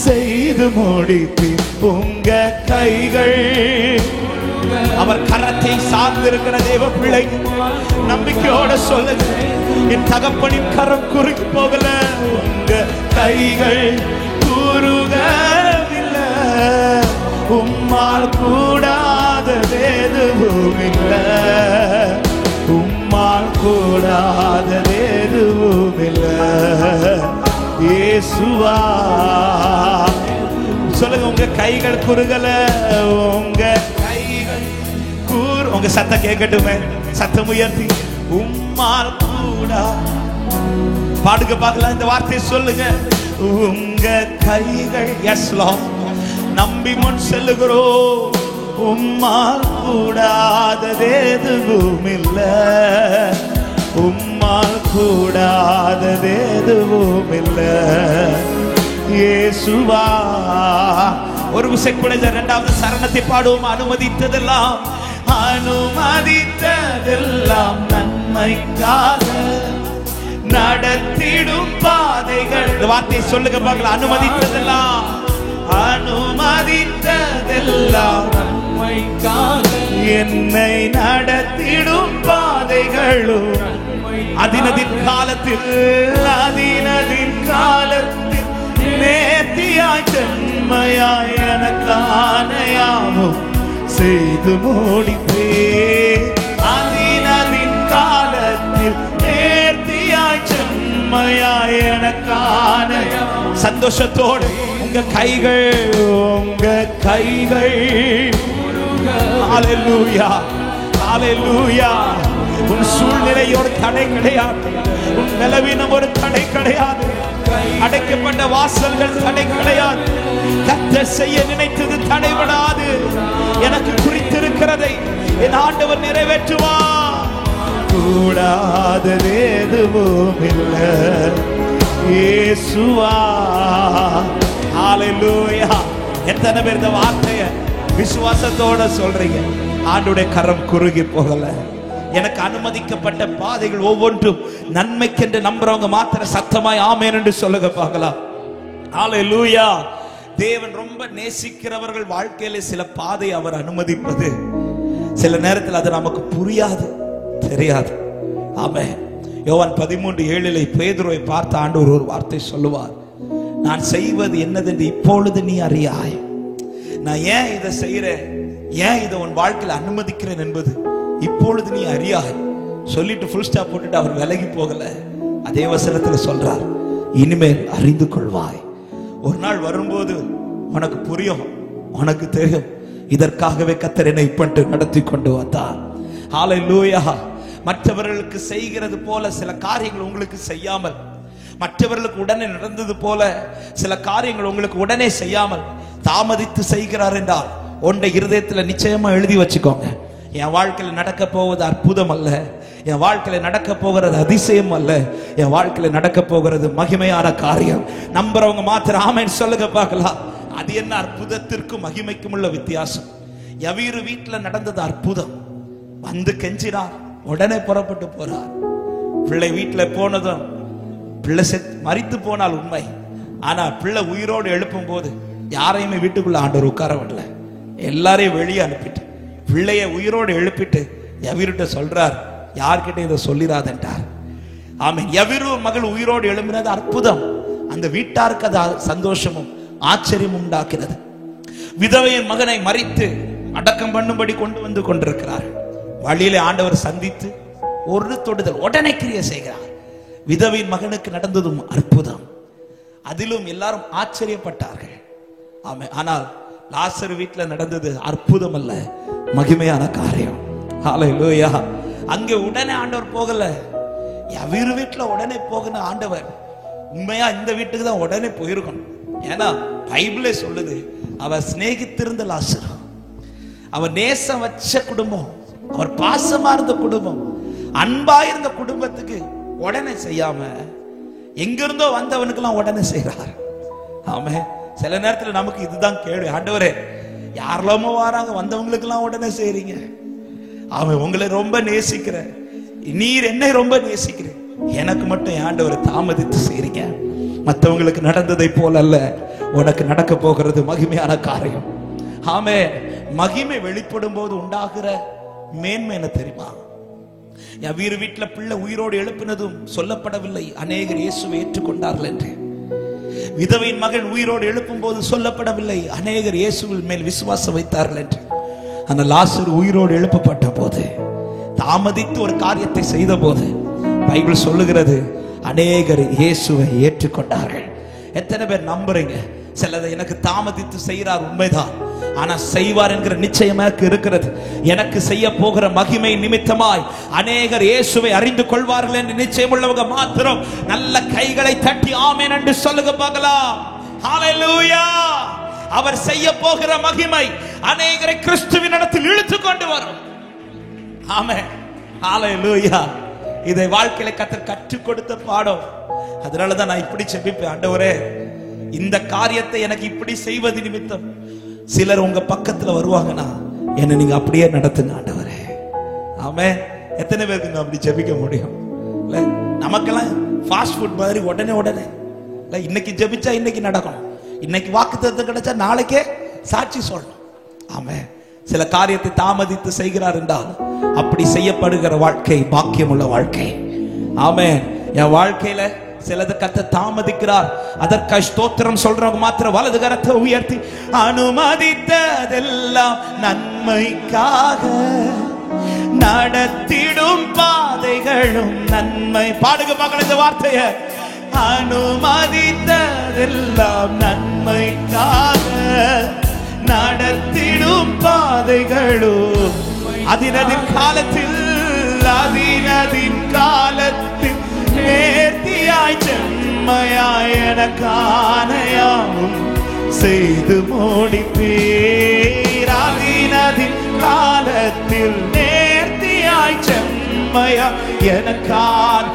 செய்து முடித்தே. உங்க கைகள் அவர் கரத்தை சார்ந்திருக்கிற தேவ பிள்ளை நம்பிக்கையோட சொல்லுங்க. என் தகப்பனின் கரம் குறுகி போகல. உங்க கைகள் குறுகவில்லை. உம்மால் கூடாதது எதுவும் இல்லை. உம்மால் கூடாதது எதுவும் இல்லை. இயேசுவா. சொல்லுங்க. உங்க கைகள் குறுகல. உங்க உங்க சத்தம் கேட்கட்டுமே. சத்தம் உயர்த்தி. உம்மால் கூடா. பாடுங்க பார்க்கலாம். இந்த வார்த்தையை சொல்லுங்க. உங்க கைகள். Yes Lord. நம்பி முன் செல்லுகிறோம். உம்மால் கூடாதது எதுவும் இல்லை. உம்மால் கூடாதது எதுவும் இல்லை. இயேசுவா. ஒரு விஷயம் கூட இரண்டாவது சரணத்தை பாடுவோம். அனுமதித்ததெல்லாம் நன்மைக்காக நடத்திடும் பாதைகள். இந்த வார்த்தையை சொல்லுங்க பார்க்கலாம். அனுமதித்ததெல்லாம் நன்மைக்காக என்னை நடத்திடும் பாதை பாதைகளும் அதினதின் காலத்தில் நேர்த்தியாய் செம்மையாய் எனக்கான யாவும் செய்து முடிப்பே. அதினதின் காலத்தில் நேர்த்தியாய் செம்மையாய் எனக்கான சந்தோஷத்தோடு உங்க கைகள் ஹல்லேலூயா ஹல்லேலூயா. உன் சூழ்நிலை ஒரு தடை கிடையாது, உன் பலவீனம் ஒரு தடை கிடையாது, அடைக்கப்பட்ட வாசல்கள் தடை கிடையாது. கர்த்தர் செய்ய நினைத்தது தடைபடாது. எனக்கு குறித்திருக்கிறதை என் ஆண்டவர் நிறைவேற்றுவார். கூடாதது எதுவும் இல்லை இயேசுவா. ஹல்லேலூயா. எத்தனை பேர் இந்த வார்த்தையை விசுவாசத்தோட சொல்றீங்க? ஆண்டவருடைய கரம் குறுகி போகல. எனக்கு அனுமதிக்கப்பட்ட பாதைகள் ஒவ்வொன்றும் நன்மைக்கென்று நம்புறவங்க மாத்திர சத்தமாய் ஆமென் என்று சொல்லுங்க பார்க்கலாம். ஹல்லேலூயா. தேவன் ரொம்ப நேசிக்கிறவர்கள் வாழ்க்கையில சில பாதை அவர் அனுமதிப்பது சில நேரத்தில் அது நமக்கு புரியாது, தெரியாது. ஆமென். யோவான் 13:7 பேதுருவை பார்த்த ஆண்டவர் ஒரு வார்த்தை சொல்லுவார், நான் செய்வது என்னதென்று இப்பொழுது நீ அறியாய். நான் ஏன் இதை செய்யறேன், ஏன் இதை உன் வாழ்க்கையில் அனுமதிக்கிறேன் என்பது இப்பொழுது நீ அறியாய். சொல்லிட்டு ஃபுல் ஸ்டாப் போட்டுட்டு அவர் விலகி போகல. அதே வசனத்துல சொல்றார், இனிமேல் அறிந்து கொள்வாய். ஒரு நாள் வரும்போது உனக்கு புரியும், உனக்கு தெரியும், இதற்காகவே கர்த்தர் என்னை இப்படி நடத்தி கொண்டு வந்தார். ஹல்லேலூயா. மற்றவர்களுக்கு செய்கிறது போல சில காரியங்கள் உங்களுக்கு செய்யாமல், மற்றவர்களுக்கு உடனே நடந்தது போல சில காரியங்கள் உங்களுக்கு உடனே செய்யாமல் தாமதித்து செய்கிறார் என்றால் உன்னுடைய இருதயத்தில் நிச்சயமா எழுதி வச்சுக்கோங்க, என் வாழ்க்கையில் நடக்க போவது அற்புதம் அல்ல, என் வாழ்க்கையில நடக்க போகிறது அதிசயம் அல்ல, என் வாழ்க்கையில நடக்க போகிறது மகிமையான காரியம். நம்புறவங்க மாத்திரம் ஆமென் சொல்லுங்க பார்க்கலாம். அது என்ன அற்புதத்திற்கும் மகிமைக்கும் உள்ள வித்தியாசம். யவீரு வீட்டுல நடந்தது அற்புதம். வந்து கெஞ்சினார், உடனே புறப்பட்டு போறார். பிள்ளை வீட்டுல போனதும் பிள்ளை மரித்து போனால் உண்மை, ஆனா பிள்ளை உயிரோடு எழுப்பும் போது யாரையுமே வீட்டுக்குள்ள ஆண்டவர் உட்கார விடல. எல்லாரையும் வெளியே அனுப்பிட்டு பிள்ளைய உயிரோடு எழுப்பிட்டு யவீருட்ட சொல்றார், யார்கிட்ட இதை சொல்லிராதென்றார். ஆமென். யவீரு மகள் உயிரோடு எழும்பினது அற்புதம். அந்த வீட்டாருக்கு அது சந்தோஷமும் ஆச்சரியமும் உண்டாக்கினது. விதவையின் மகனை மரித்து அடக்கம் பண்ணும்படி கொண்டு வந்து கொண்டிருக்கிறார். வழியிலே ஆண்டவர் சந்தித்து ஒரு தொடுதல், உடனே கிரியை செய்கிறார். விதவையின் மகனுக்கு நடந்ததும் அற்புதம். அதிலும் எல்லாரும் ஆச்சரியப்பட்டார்கள். ஆமென். ஆனால் லாசர் வீட்டில் நடந்தது அற்புதம் அல்ல, மகிமையான காரியம். ஹல்லேலூயா. அங்கே உடனே ஆண்டவர் போகல. யவீரு வீட்டுல உடனே போகணும் ஆண்டவர். உண்மையா இந்த வீட்டுக்கு தான் உடனே போயிருக்கணும். ஏன்னா பைபிளே சொல்லுது, அவர் சிநேகித்திருந்த லாசர், அவர் நேசம் வச்ச குடும்பம், அவர் பாசமா இருந்த குடும்பம், அன்பா இருந்த குடும்பத்துக்கு உடனே செய்யாம எங்கிருந்தோ வந்தவனுக்கெல்லாம் உடனே செய்யறார். ஆமே. சில நேரத்தில் நமக்கு இதுதான் கேள்வி, ஆண்டவரே யாரெல்லாமோ வராங்க, வந்தவங்களுக்கு எல்லாம் உடனே செய்றீங்க. அவன் உங்களை ரொம்ப நேசிக்கிற, நீர் என்னை ரொம்ப நேசிக்கிற, எனக்கு மட்டும் ஆண்டவரை தாமதித்து செய்றீங்க. மற்றவங்களுக்கு நடந்ததை போல அல்ல, உனக்கு நடக்க போகிறது மகிமையான காரியம். ஆமே. மகிமை வெளிப்படும் போது உண்டாகிற மேன்மை என்ன தெரியுமா? யவீரு வீட்டுல பிள்ளை உயிரோடு எழுப்பினதும் சொல்லப்படவில்லை அநேகர் இயேசுவை ஏற்றுக்கொண்டார்கள் என்று. விதவையின் மகன் உயிரோடு எழுப்பும் போது சொல்லப்படவில்லை அநேகர் இயேசுவின் மேல் விசுவாசம் வைத்தார்கள் என்று. ஆனால் லாசர் உயிரோடு எழுப்பப்பட்ட போது, தாமதித்து ஒரு காரியத்தை செய்த போது பைபிள் சொல்லுகிறது அநேகர் இயேசுவை ஏற்றுக்கொண்டார்கள். எத்தனை பேர் நம்புறீங்க? சிலதை எனக்கு தாமதித்து செய்கிறார், உண்மைதான், ஆனா செய்வார் என்கிற நிச்சயம் எனக்கு இருக்கிறது. எனக்கு செய்ய போகிற மகிமை நிமித்தமாய் அநேகர் இயேசுவை அறிந்து கொள்வார்கள் என்று நிச்சயம் உள்ளவங்க மாத்திரம் நல்ல கைகளை தட்டி ஆமென் என்று சொல்லுங்க பார்க்கலாம். ஹல்லேலூயா. அவர் செய்ய போகிற மகிமை அநேகரை கிறிஸ்துவின் இடத்தில் இழுத்து கொண்டு வரும். ஆமென். ஹல்லேலூயா. இதை வாழ்க்கையில கர்த்தர் கற்றுக் கொடுத்த பாடம். அதனாலதான் நான் இப்படி ஜெபிப்பேன், ஆண்டவரே இந்த காரியத்தை எனக்கு இப்படி செய்வது நிமித்தம் சிலர் உங்க பக்கத்துல வருவாங்கன்னா என்ன நீங்க அப்படியே நடத்துங்க ஆண்டவரே. ஆமென். எத்தனை பேருக்கு அப்படி ஜெபிக்க முடியும்? நமக்கெல்லாம் ஃபாஸ்ட் ஃபுட் மாதிரி உடனே உடனே இன்னைக்கு ஜெபிச்சா இன்னைக்கு நடக்கணும், இன்னைக்கு வாக்குத்தத்தம் கிடைச்சா நாளைக்கே சாட்சி சொல்லணும். ஆமென். சில காரியத்தை தாமதித்து செய்கிறார் என்றால் அப்படி செய்யப்படுகிற வாழ்க்கை பாக்கியமுள்ள வாழ்க்கை. ஆமென். என் வாழ்க்கையில சிலது கத்த தாமதிக்கிறார், அதற்காக ஸ்தோத்திரம் சொல்றவங்க மாத்திரம் வலது கரத்தை உயர்த்தி, அனுமதித்ததெல்லாம் நன்மைக்காக, நடத்திடும் பாதைகளும் நன்மை. பாடுங்க மகள் இந்த வார்த்தைய, அனுமதித்ததெல்லாம் நன்மைக்காக, நடத்திடும் பாதைகளும் அதினதின் காலத்தில் நேர்த்தியாய் செம்மையாய் எனக்கானையாவும் செய்து முடிப்பீர். அதினதின் காலத்தில் நேர்த்தியாய் செம்மையாய் எனக்கான்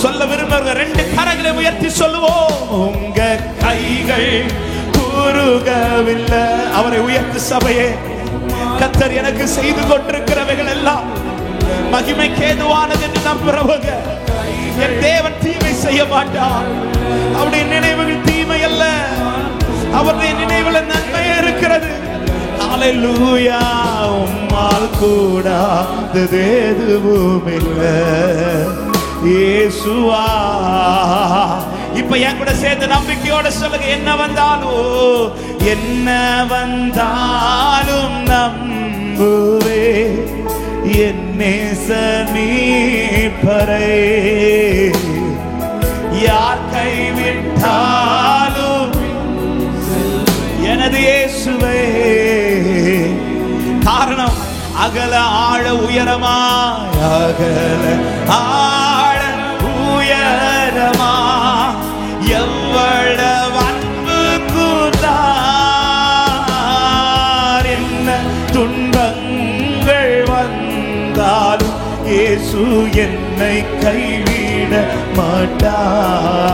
சொல்ல விரும்புகிற ரெண்டு கரங்களை உயர்த்தி சொல்லுவோம். உங்க கைகள் கூறுகவில்லை. அவரை உயர்த்து சபையே. கர்த்தர் எனக்கு செய்து கொண்டிருக்கிறவைகள் எல்லாம் மகிமைக்கு ஏதுவானது என்று நம்புறவங்க, என் தேவன் தீமை செய்ய மாட்டார். அவருடைய நினைவுகள் தீமை அல்ல, அவருடைய நினைவுல நன்மை இருக்கிறது. ஹல்லேலூயா. உம்மால் கூடாதது எதுவும் இல்லை இயேசுவா. இப்ப என் கூட சேர்ந்து நம்பிக்கையோட சொல்லுங்க, என்ன வந்தாலும் நம்புவே என் நேசர் மீட்பரே. யார் கைவிட்டாலும் எனது இயேசுவே. காரணம் அகல ஆழ உயரமாய், அகல ஆழ உயரமா எவ்வளவு அன்பு கூர்ந்தார். என்ன துன்பங்கள் வந்தாலும் இயேசு என்னை கைவிட மாட்டார்.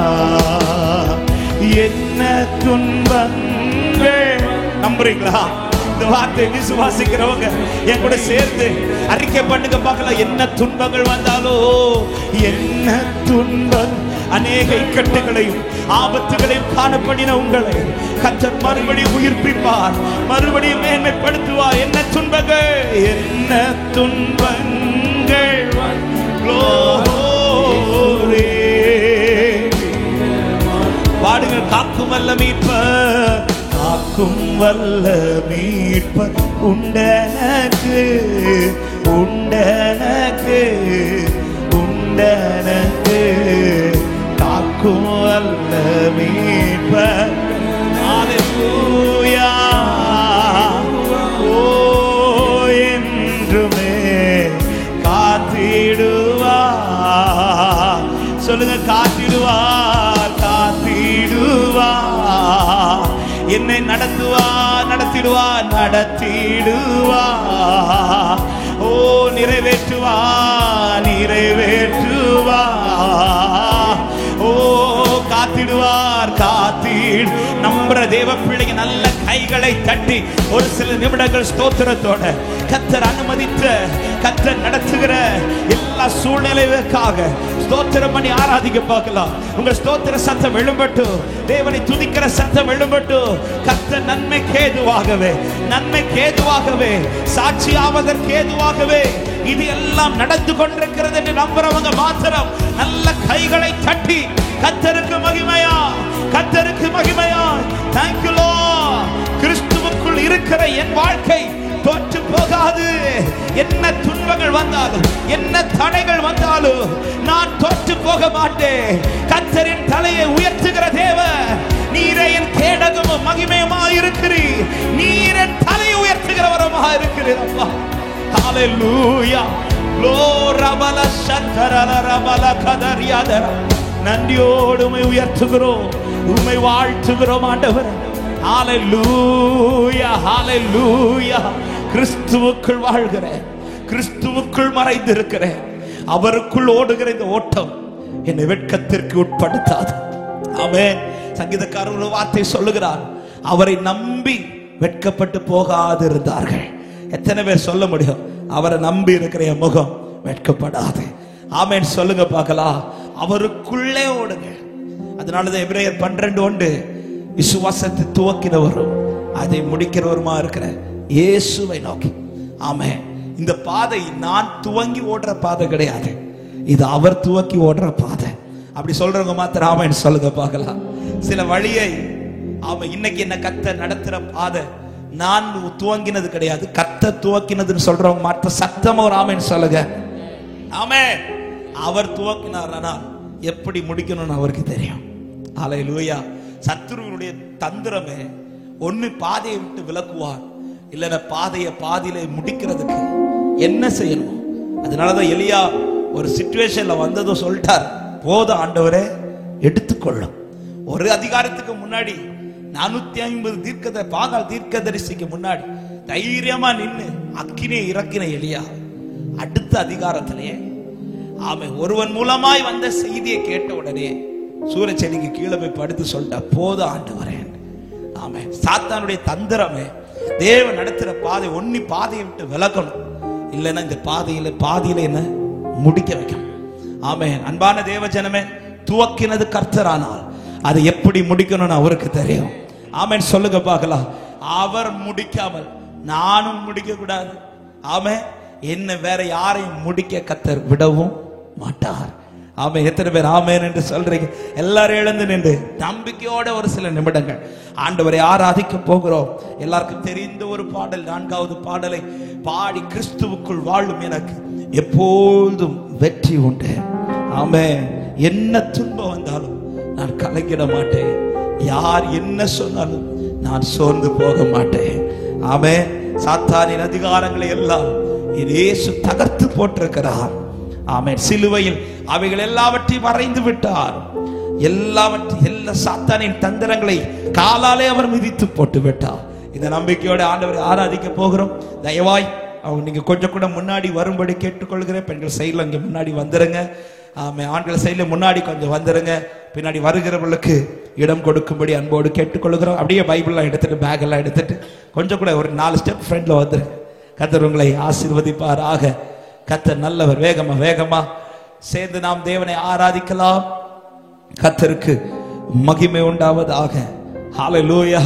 என்ன துன்பங்கள், நம்புறீங்களா? இந்த வார்த்தை விசுவாசிக்கிறவங்க என் கூட சேர்ந்து அறிக்கை பண்ணுங்க பார்க்கலாம். என்ன துன்பங்கள் வந்தாலோ, என்ன துன்பம், அநேக இக்கட்டுகளையும் ஆபத்துகளையும் காணப்படின உங்களை கர்த்தர் மறுபடியும் உயிர்ப்பிப்பார், மறுபடியும் மேன்மைப்படுத்துவார். என்ன துன்பங்கள், என்ன துன்பங்கள் பாடுங்கள். காக்கும் வல்ல மீட்பர், காக்கும் வல்ல மீட்பர் உண்டனக்கு, உண்டனக்கு, உண்டனக்கு. காக்கும் வல்ல மீட்பர். ஹல்லேலூயா. ஓ என்றுமே காத்திடுவார். சொல்லுங்க, காத்திடுவார், காத்திடுவார். என்னை நடத்துவார், நடத்திடுவார், நடத்திடுவார். ஓ நிறைவேற்றுவார், நிறைவேற்றுவார். ஓ காத்திடுவார், காத்திடு. நம்புற தேவ பிள்ளைங்க நல்ல கைகளை தட்டி ஒரு சில நிமிடங்கள் ஸ்தோத்திரத்தோட கர்த்தர் அனுமதித்த, கர்த்தர் நடத்துகிற எல்லா சூழ்நிலைகளுக்காக ஸ்தோத்திரம் பண்ணி ஆராதிக்க பார்க்கலாம். உங்க ஸ்தோத்திர சத்தம் எழும்பட்டும், தேவனை துதிக்கிற சத்தம் எழும்பட்டும். கர்த்தர் நன்மைக்கு ஏதுவாகவே, நன்மைக்கு ஏதுவாகவே, சாட்சியாவதற்கு ஏதுவாகவே இது எல்லாம் நடந்து கொண்டிருக்கிறது என்று நம்புறவங்க மாத்திரம் நல்ல கைகளை தட்டி கர்த்தருக்கு மகிமையா, கர்த்தருக்கு மகிமையா. Thank you Lord. கிறிஸ்துவுக்குள் இருக்கிற என் வாழ்க்கை தோற்று போகாது. என்ன துன்பங்கள் வந்தாலும், என்ன தடைகள் வந்தாலும் நான் தோற்று போக மாட்டேன். கர்த்தரின் தலையை உயர்த்துகிற தேவன் நீரே என் கேடகமும் மகிமையுமாக இருக்கிறீர். நீர் என் தலையை உயர்த்துகிறவருமாக இருக்கிறீர் அப்பா. ஹல்லேலூயா. லோரபல சந்தரல ரபல கதரியாதர. நன்றியோடு உம்மை உயர்த்துகிறோம், உம்மை வாழ்த்துகிறோம் ஆண்டவரே. ஹல்லேலூயா, ஹல்லேலூயா. கிறிஸ்துவுக்குள் வாழ்கிறேன், கிறிஸ்துவுக்குள் மறைந்திருக்கிறேன். அவருக்குள் ஓடுகிற இந்த ஓட்டம் என்னை வெட்கத்திற்கு உட்படுத்தாது. ஆமென். சங்கீதக்காரர் ஒரு வார்த்தை சொல்லுகிறார், அவரை நம்பி வெட்கப்பட்டு போகாது இருந்தார்கள். எத்தனை பேர் சொல்ல முடியும், அவரை நம்பி இருக்கிற என் முகம் வெட்கப்படாது? ஆமென். சொல்லுங்க பார்க்கலாம். அவருக்குள்ளே ஓடுங்க. அதனாலதான் எபிரேயர் 12:1 விசுவாசத்தை துவக்கினவரும் அதை முடிக்கிறவருமா இருக்கிற இயேசுவை நோக்கி. ஆமென். இந்த பாதை நான் துவங்கி ஓடுற பாதை கிடையாது, இது அவர் துவக்கி ஓடுற பாதை. அப்படி சொல்றவங்க மாத்திரம் ஆமென் சொல்லுங்க பார்க்கலாம். சில வழியை அவன் இன்னைக்கு என்ன கத்த நடத்துற பாதை நான் துவங்கினது கிடையாது, கத்த துவக்கினதுன்னு சொல்றவங்க மாத்திரம் சத்தமா ஒரு ஆமென் சொல்லுங்க. ஆமென். அவர் துவக்கினார்னா எப்படி முடிக்கணும்னு அவருக்கு தெரியும். ஹல்லேலூயா. சத்துருவினுடைய தந்திரமே ஒன்னு பாதையை விட்டு விலக்குவார், இல்லைன்னா பாதையை பாதியில முடிக்கிறதுக்கு என்ன செய்யணும். அதனாலதான் எலியா ஒரு சிச்சுவேஷன்ல வந்ததும் சொல்லிட்டார், போதும் ஆண்டவரே எடுத்துக்கொள்ளும். ஒரு அதிகாரத்துக்கு முன்னாடி 450 பாகால் தீர்க்கதரிசிக்கு முன்னாடி தைரியமா நின்று அக்கினியை இறக்கின எலியா அடுத்த அதிகாரத்திலேயே ஆமை ஒருவன் மூலமாய் வந்த செய்தியை கேட்ட உடனே சூரச்செடிக்கு கீழே போய் படுத்து சொல்லிட்டா, போதும் ஆண்டவரே. ஆமை சாத்தானுடைய தந்திரமே தேவன் நடத்துற பாதை ஒன்னி பாதையை விட்டு விலக்கணும், இல்லைன்னா இந்த பாதியில என்ன முடிக்க வைக்கணும். ஆமே. அன்பான தேவ ஜனமே, துவக்கினது கர்த்தரானால் அதை எப்படி முடிக்கணும்னு அவருக்கு தெரியும். ஆமென் சொல்லுங்க பார்க்கலாம். அவர் முடிக்காமல் நானும் முடிக்க கூடாது. ஆமே. என்ன வேற யாரையும் முடிக்க கர்த்தர் விடவும் மாட்டார். ஆமே. எத்தனை பேர் ஆமென் என்று சொல்றீங்க? எல்லாரும் எழுந்து நின்று நம்பிக்கையோட ஒரு சில நிமிடங்கள் ஆண்டவரை ஆராதிக்க போகிறோம். எல்லாருக்கும் தெரிந்த ஒரு பாடல், 4வது பாடலை பாடி கிறிஸ்துவுக்குள் வாழும் எனக்கு எப்போதும் வெற்றி உண்டு. ஆமே. என்ன துன்பம் வந்தாலும் நான் கலங்கிட மாட்டேன், யார் என்ன சொன்னாலும் நான் சோர்ந்து போக மாட்டேன். ஆமே. சாத்தானின் அதிகாரங்களை எல்லாம் இயேசு தகர்த்து போட்டிருக்கிறார். ஆமே. சிலுவையில் அவைகள் எல்லாவற்றையும் மறைந்து விட்டார். எல்லா சாத்தானின் தந்திரங்களை காலாலே அவர் மிதித்து போட்டு விட்டார். இந்த நம்பிக்கையோட ஆண்டவரை ஆராதிக்க போகிறோம். தயவாய் அவங்க நீங்க கொஞ்சம் கூட முன்னாடி வரும்படி கேட்டுக்கொள்கிறேன். பெண்கள் சைடுல இங்க முன்னாடி வந்துருங்க. ஆண்கள் சைடுல முன்னாடி கொஞ்சம் வந்துருங்க. பின்னாடி வருகிறவர்களுக்கு இடம் கொடுக்கும்படி அன்போடு கேட்டுக்கொள்கிறோம். அப்படியே பைபிள்லாம் எடுத்துட்டு பேக் எல்லாம் எடுத்துட்டு கொஞ்சம் கூட ஒரு 4 ஸ்டெப் ஃப்ரெண்ட்ல வந்துருங்க. கர்த்தர் உங்களை ஆசீர்வதிப்பாராக. கர்த்தர் நல்லவர். வேகமா சேர்ந்து நாம் தேவனை ஆராதிக்கலாம். கர்த்தருக்கு மகிமை உண்டாவதாக. ஹல்லேலூயா.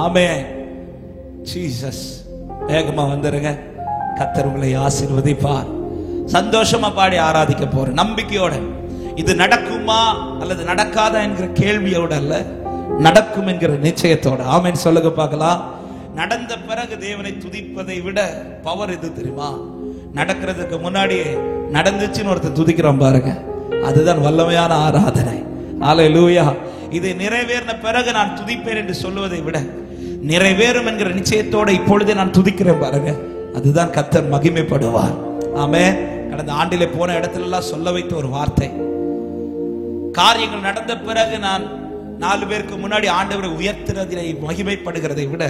ஆமென். ஜீசஸ். வேகமா வந்துருங்க. கர்த்தர் உங்களை ஆசீர்வதிப்பார். சந்தோஷமா பாடி ஆராதிக்க போறேன் நம்பிக்கையோட. இது நடக்குமா அல்லது நடக்காதா என்கிற கேள்வியோட அல்ல, நடக்கும் என்கிற நிச்சயத்தோட. ஆமென் சொல்லுங்க பார்க்கலாம். நடந்த பிறகு தேவனை துதிப்பதை விட பவர் எது தெரியுமா? நடக்கிறதுக்கு முன்னாடி நடந்துச்சுன்னு ஒருத்தர் துதிக்கிறோம் பாருங்க, அதுதான் வல்லமையான ஆராதனை. ஹல்லேலூயா. இது நிறைவேறின பிறகு நான் துதிப்பேன் என்று சொல்லுவதை விட நிறைவேறும் என்கிற நிச்சயத்தோட இப்பொழுதே நான் துதிக்கிறேன் பாருங்க, அதுதான் கர்த்தர் மகிமைப்படுவார். ஆமென். கடந்த ஆண்டிலே போன இடத்துல எல்லாம் சொல்ல வைத்த ஒரு வார்த்தை, காரியங்கள் நடந்த பிறகு நான் 4 பேருக்கு முன்னாடி ஆண்டவரை உயர்த்துறதிலே மகிமைப்படுகிறதை விட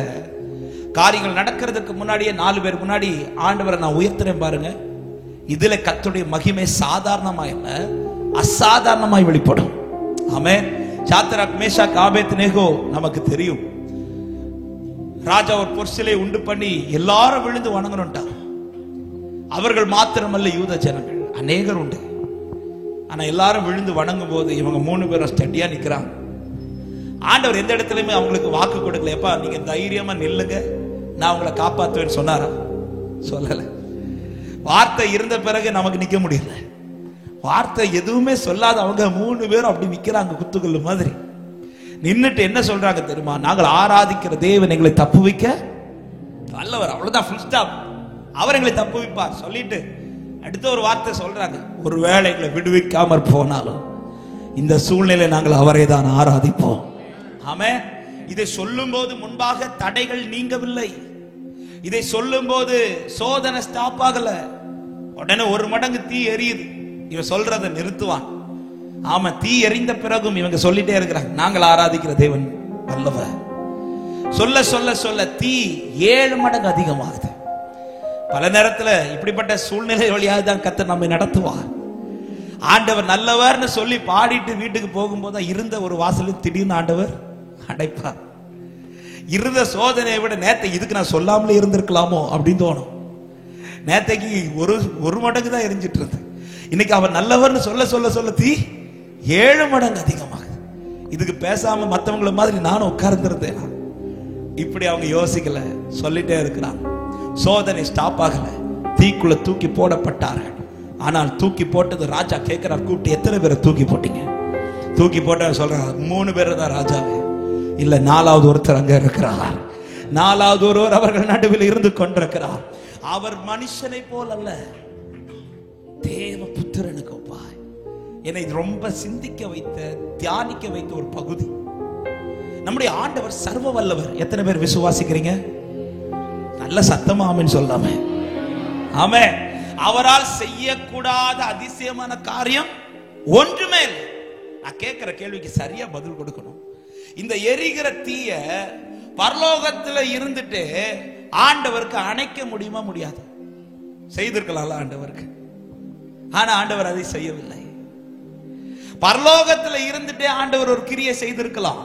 காரியங்கள் நடக்கிறதுக்கு முன்னாடியே 4 பேர் முன்னாடி ஆண்டவரை நான் உயர்த்துறேன் பாருங்க, இதுல கர்த்தருடைய மகிமை சாதாரணமாய் இல்ல, அசாதாரணமாய் வெளிப்படும். ஆமென். சாத்ராக் மேஷாக் ஆபேத்நேகோ நமக்கு தெரியும். ராஜா ஒரு பொற்சிலை உண்டு பண்ணி எல்லாரும் விழுந்து வணங்கணும்ட்டா. அவர்கள் மாத்திரமல்ல, யூத ஜனங்கள் அநேகர் உண்டு. ஆனா எல்லாரும் விழுந்து வணங்கும் போது இவங்க 3 பேரும் ஸ்டடியா நிக்கிறாங்க. ஆண்டவர் எந்த இடத்துலயுமே அவங்களுக்கு வாக்கு கொடுக்கல, எப்பா நீங்க தைரியமா நில்லுங்க நான் உங்களை காப்பாத்துவேன்னு சொன்னாரா? சொல்லல. வார்த்தை இருந்த பிறகு நமக்கு நிக்க முடியல. வார்த்தை எதுவுமே சொல்லாத அவங்க 3 பேரும் அப்படி நிக்கிறாங்க குத்துக்கல்லு மாதிரி. நின்னுட்டு என்ன சொல்றாங்க தெரியுமா? நாங்கள் ஆராதிக்கிற தேவன் எங்களை தப்புவிக்க வல்லவர். அவ்வளவுதான், ஃபுல் ஸ்டாப். அவர் எங்களை தப்புவிப்பார் சொல்லிட்டு அடுத்த ஒரு வார்த்தை சொல்றாங்க, ஒருவேளை எங்களை விடுவிக்காமற் போனாலும் இந்த சூழ்நிலை நாங்கள் அவரை தான் ஆராதிப்போம். ஆமென். இதை சொல்லும் போது முன்பாக தடைகள் நீங்கவில்லை. இதை சொல்லும் போது சோதனை ஸ்டாப் ஆகல. உடனே 1 மடங்கு தீ எரியுது. இவன் சொல்றதை நிறுத்துவான். ஆமா, தீ எரிந்த பிறகும் இவங்க சொல்லிட்டே இருக்கிறாங்க, நாங்கள் ஆராதிக்கிற தேவன் வல்லவர். சொல்ல சொல்ல சொல்ல தீ 7 மடங்கு அதிகமாகுது. பல நேரத்துல இப்படிப்பட்ட சூழ்நிலை வழியாக தான் கர்த்தர் நம்மை நடத்துவார். ஆண்டவர் நல்லவர்னு சொல்லி பாடிட்டு வீட்டுக்கு போகும்போது இருந்த ஒரு வாசலில் திடீர்னு ஆண்டவர் அடைப்பார். இருந்த சோதனையை விட நேத்தை இதுக்கு நான் சொல்லாமலே இருந்திருக்கலாமோ அப்படின்னு தோணும். நேத்தைக்கு ஒரு மடங்கு தான் எரிஞ்சிட்டு இருந்து, இன்னைக்கு அவர் நல்லவர்னு சொல்ல சொல்ல சொல்ல தீ 7 மடங்கு அதிகமாகுது. இதுக்கு பேசாம மற்றவங்களை மாதிரி நானும் உட்கார்ந்துருந்தேன். இப்படி அவங்க யோசிக்கல, சொல்லிட்டே இருக்கிறாங்க. சோதனை ஸ்டாப் ஆகல, தீக்குள்ள தூக்கி போடப்பட்டார்கள். ஆனால் தூக்கி போட்டது ராஜா கேட்கிறார், கூப்பிட்டு எத்தனை பேரை தூக்கி போட்டீங்க? தூக்கி போட்ட சொல்றார், 3 பேர் தான் ராஜாவே. இல்ல, 4வது ஒருத்தர் அங்க இருக்கிறார். 4வது ஒருவர் அவர்கள் நடுவில் இருந்து கொண்டிருக்கிறார். அவர் மனுஷனை போல் அல்ல, தேவ புத்திரனுக்கு ஒப்பாய். என்னை ரொம்ப சிந்திக்க வைத்த, தியானிக்க வைத்த ஒரு பகுதி. நம்முடைய ஆண்டவர் சர்வ வல்லவர். எத்தனை பேர் விசுவாசிக்கிறீங்க? நல்ல சத்தமா ஆமென் சொல்லாமே. ஆமென். அவரால் செய்யக்கூடாத அதிசயமான காரியம் ஒன்றுமே இல்லை. நான் கேட்கிற கேள்விக்கு சரியா பதில் கொடுக்கணும். இந்த எரிகிற தீய பரலோகத்துல இருந்துட்டு ஆண்டவருக்கு அணைக்க முடியுமா? முடியாது. செய்திருக்கலாம் ஆண்டவருக்கு, ஆனா ஆண்டவர் அதை செய்யவில்லை. பரலோகத்துல இருந்துட்டே ஆண்டவர் ஒரு கிரியை செய்திருக்கலாம்,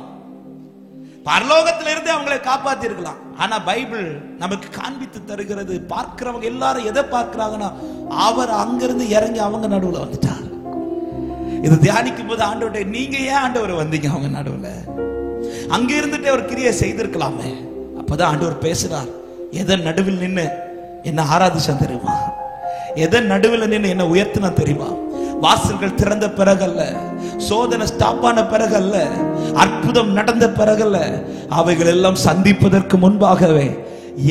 பரலோகத்துல இருந்து அவங்களை காப்பாத்தி இருக்கலாம். ஆனா பைபிள் நமக்கு காண்பித்து தருகிறது, பார்க்கிறவங்க எல்லாரும் எதை பார்க்கிறாங்கன்னா, அவர் அங்கிருந்து இறங்கி அவங்க நடுவுல வந்துட்டார். இது தியானிக்கும் போது ஆண்டவர்கிட்ட, நீங்க ஏன் ஆண்டவர் வந்தீங்க அவங்க நடுவுல? அங்க இருந்துட்டே ஒரு கிரியை செய்திருக்கலாமே. அப்பதான் ஆண்டவர் பேசுறார், எதன் நடுவில் நின்று என்ன ஆராதிச்சா தெரியுமா? எதன் நடுவில் நின்று என்ன உயர்த்தினா தெரியுமா? வாசல்கள் திறந்த பிறகல்ல, சோதனை ஸ்டாப் ஆன பிறகல்ல, அற்புதம் நடந்த பிறகல்ல, அவைகள் எல்லாம் சந்திப்பதற்கு முன்பாகவே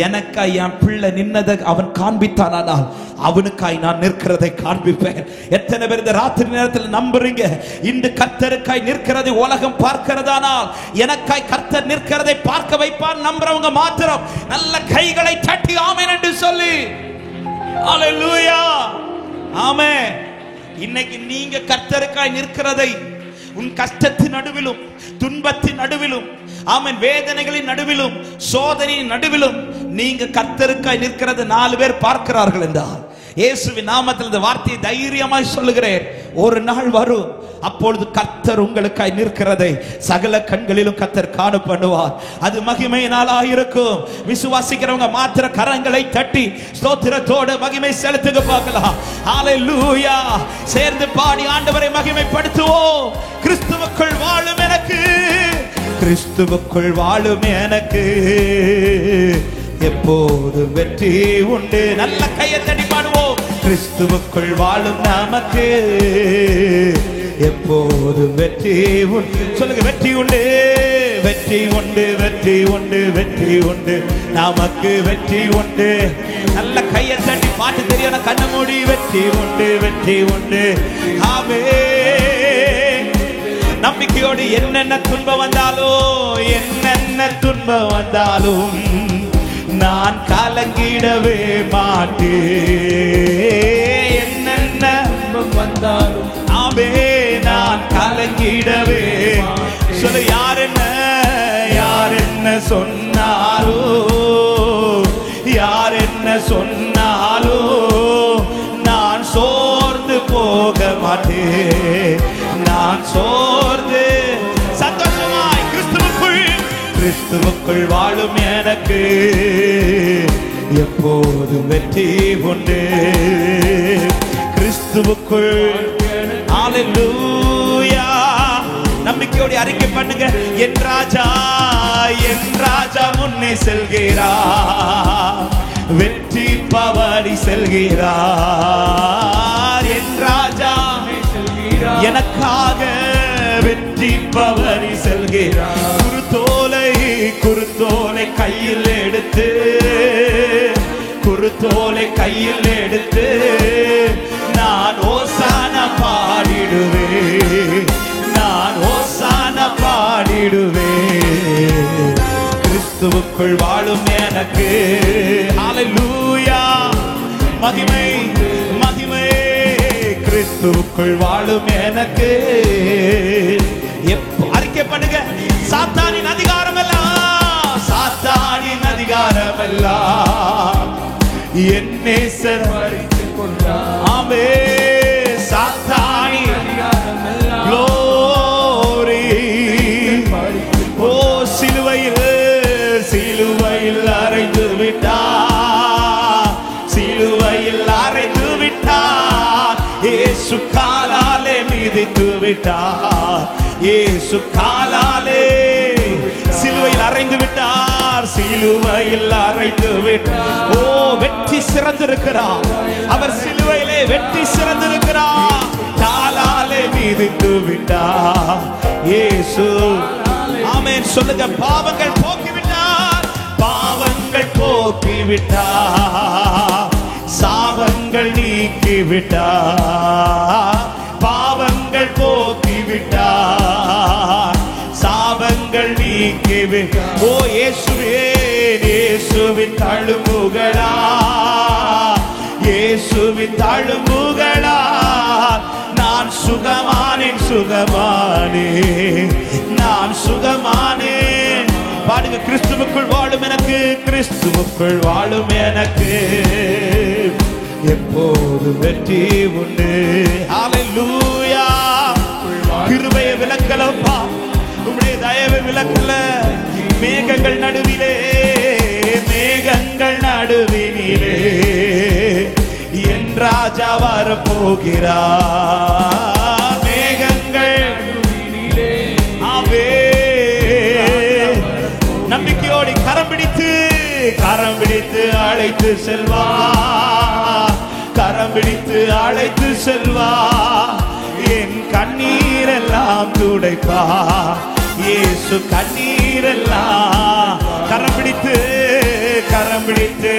எனக்காய் என் பிள்ளை நின்னதை அவன் காண்பித்தானால் அவனுக்காய் நான் நிற்கிறதை காண்பிப்பேன். எத்தனை பேர் இந்த ராத்திரி நேரத்தில் நம்புறீங்க? இந்த கர்த்தருக்காய் நிற்கிறதை உலகம் பார்க்கிறதானால் எனக்காய் கர்த்தர் நிற்கிறதை பார்க்க வைப்பான். நம்புறவங்க மாத்திரம் நல்ல கைகளை தட்டி ஆமென் என்று சொல்லி, ஹல்லேலூயா, ஆமென். இன்னைக்கு நீங்க கர்த்தருக்காய் நிற்கிறதை, உன் கஷ்டத்தின் நடுவிலும், துன்பத்தின் நடுவிலும், ஆமென், வேதனைகளின் நடுவிலும், சோதனையின் நடுவிலும் நீங்க கர்த்தருக்காய் நிற்கிறது 4 பேர் பார்க்கிறார்கள் என்றால், இயேசுவின் நாமத்தில் இந்த வார்த்தையை தைரியமாய் சொல்லுகிறேன். ஒரு நாள் வரும், அப்பொழுது கர்த்தர் உங்களுக்காய் நிற்கிறதை சகல கண்களிலும் கர்த்தர் காண பண்ணுவார். அது மகிமையினாலா இருக்கும். விசுவாசிக்கிறவங்க மாத்திர கரங்களை தட்டி ஸ்தோத்திரத்தோடு மகிமை செலுத்துங்க பார்க்கலாம். ஹல்லேலூயா. சேர்ந்து பாடி ஆண்டவரை மகிமைப்படுத்துவோம். கிறிஸ்துவுக்குள் வாழும் எனக்கு, கிறிஸ்துவுக்குள் வாழும் எனக்கு எப்போது வெற்றி உண்டு. நல்ல கையை தட்டி பாடுவோம். கிறிஸ்துவுக்குள் வாழும் நமக்கு எப்போது வெற்றி உண்டு. சொல்லுங்க, வெற்றி உண்டு, வெற்றி உண்டு, வெற்றி உண்டு, வெற்றி உண்டு, நமக்கு வெற்றி உண்டு. நல்ல கையை தட்டி, பாட்டு தெரியும், கண்ண மூடி, வெற்றி உண்டு, வெற்றி உண்டு. ஆமென். நம்பிக்கையோடு என்னென்ன துன்பம் வந்தாலும், என்னென்ன துன்பம் வந்தாலும் நான் கலங்கிடவே மாட்டேன். என்னென்ன துன்பம் வந்தாலும் ஆமே நான் கலங்கிடவே. சொல்ல, யார் என்ன சொன்னாரோ, யார் என்ன சொன்னாலோ நான் சோர்ந்து போக மாட்டேன். நான் சோர்ந்து சந்தோஷமாய் கிறிஸ்துவுக்குள் வாழும் எனக்கு எப்போதும் வெற்றி உண்டு. கிறிஸ்துவுக்குள். ஹல்லேலூயா. நம்பிக்கையோடு அறிக்கை பண்ணுங்க. என் ராஜா, என் ராஜா முன்னே செல்கிறார், வெற்றி பவனி செல்கிறார். என் ராஜா எனக்காக வெற்றி பவனி செல்கிறார். குருத்தோலை கையில் எடுத்து, குருத்தோலை கையில் எடுத்து நான் ஓசானா பாடிடுவேன், நான் ஓசானா பாடிடுவேன். கிறிஸ்துவுக்குள் வாழும் எனக்கு. ஹல்லேலூயா. மகிமை, மகிமை. கிறிஸ்துவுக்குள் வாழும் எனக்கு. அறிக்கை பண்ணுங்க. சாத்தானின் அதிகாரம் எல்லாம், சாத்தானின் அதிகாரம் எல்லாம் என் நேசர் மரித்துக் கொண்டார். ஆமென். சாத்தானின் அதிகாரம் எல்லாம் glory. ஓ, சிலுவையில் அறைந்து விட்டார், சிலுவையில் அறைந்து விட்டார். இயேசு காலாலே மிதித்து விட்டார், இயேசு காலாலே சிலுவையில் அறைந்து விட்டார். விட்டார், சிலுவையில் அறைந்து விட்டார். ஓ, வெற்றி சிறந்திருக்கிறார். அவர் சிலுவையிலே வெற்றி சிறந்திருக்கிறார். காலாலே மிதித்து விட்டார் இயேசு. ஆமென் சொல்லுங்க. பாவங்கள் போக்கிவிட்டார், பாவங்கள் போக்கிவிட்டார். சாபங்கள் நீக்கிவிட்டார், பாவங்கள் போக்கிவிட்டார். சாபங்கள் நீக்கிவிட்டார். ஓ இயேசுவே, இயேசுவின் தழும்புகளா, இயேசுவின் தழும்புகளா நான் சுகமானேன், சுகமானேன், நான் சுகமானேன். பாடுங்க. கிறிஸ்துவுக்குள் வாழும் எனக்கு, கிறிஸ்துவுக்குள் வாழும் எனக்கு எப்போது வெற்றி உண்டு. ஹல்லேலூயா. கிருபையை விலக்கலப்பா, உம்முடைய தயவை விலக்கல. மேகங்கள் நடுவிலே, மேகங்கள் நடுவினிலே என் ராஜா வரப்போகிறார். மேகங்கள் ஆவே நம்பிக்கையோடு கரம் பிடித்து, கரம் பிடித்து அழைத்து செல்வா, கரம் பிடித்து அழைத்து செல்வா. என் கண்ணீரெல்லாம் துடைப்பா இயேசு, கண்ணீரெல்லாம். கரம் பிடித்து, கரம் பிடித்து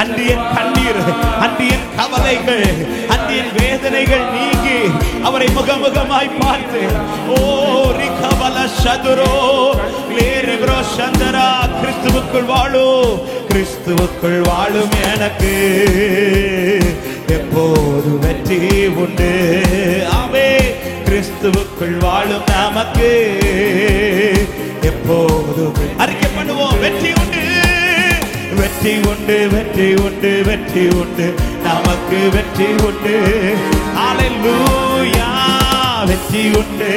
அன்றியன் கண்ணீர், அன்றியன் கவலைகள், அன்றியன் வேதனைகள் நீங்கி அவரை முகமுகமாய் பார்த்து, ஓ ரிகவல சதுரோ லேரிப்ரோ சந்தரா. கிறிஸ்துவுக்குள் வாழும், கிறிஸ்துவுக்குள் வாழும் எனக்கு எப்போது வெற்றி உண்டு. ஆவே கிறிஸ்துவுக்குள் வாழும் நமக்கு எப்போது அறிக்கை பண்ணுவோம். வெற்றி உண்டு, வெற்றி உண்டு, வெற்றி உண்டு, வெற்றி உண்டு, நமக்கு வெற்றி உண்டு. ஹல்லேலூயா. வெற்றி உண்டு.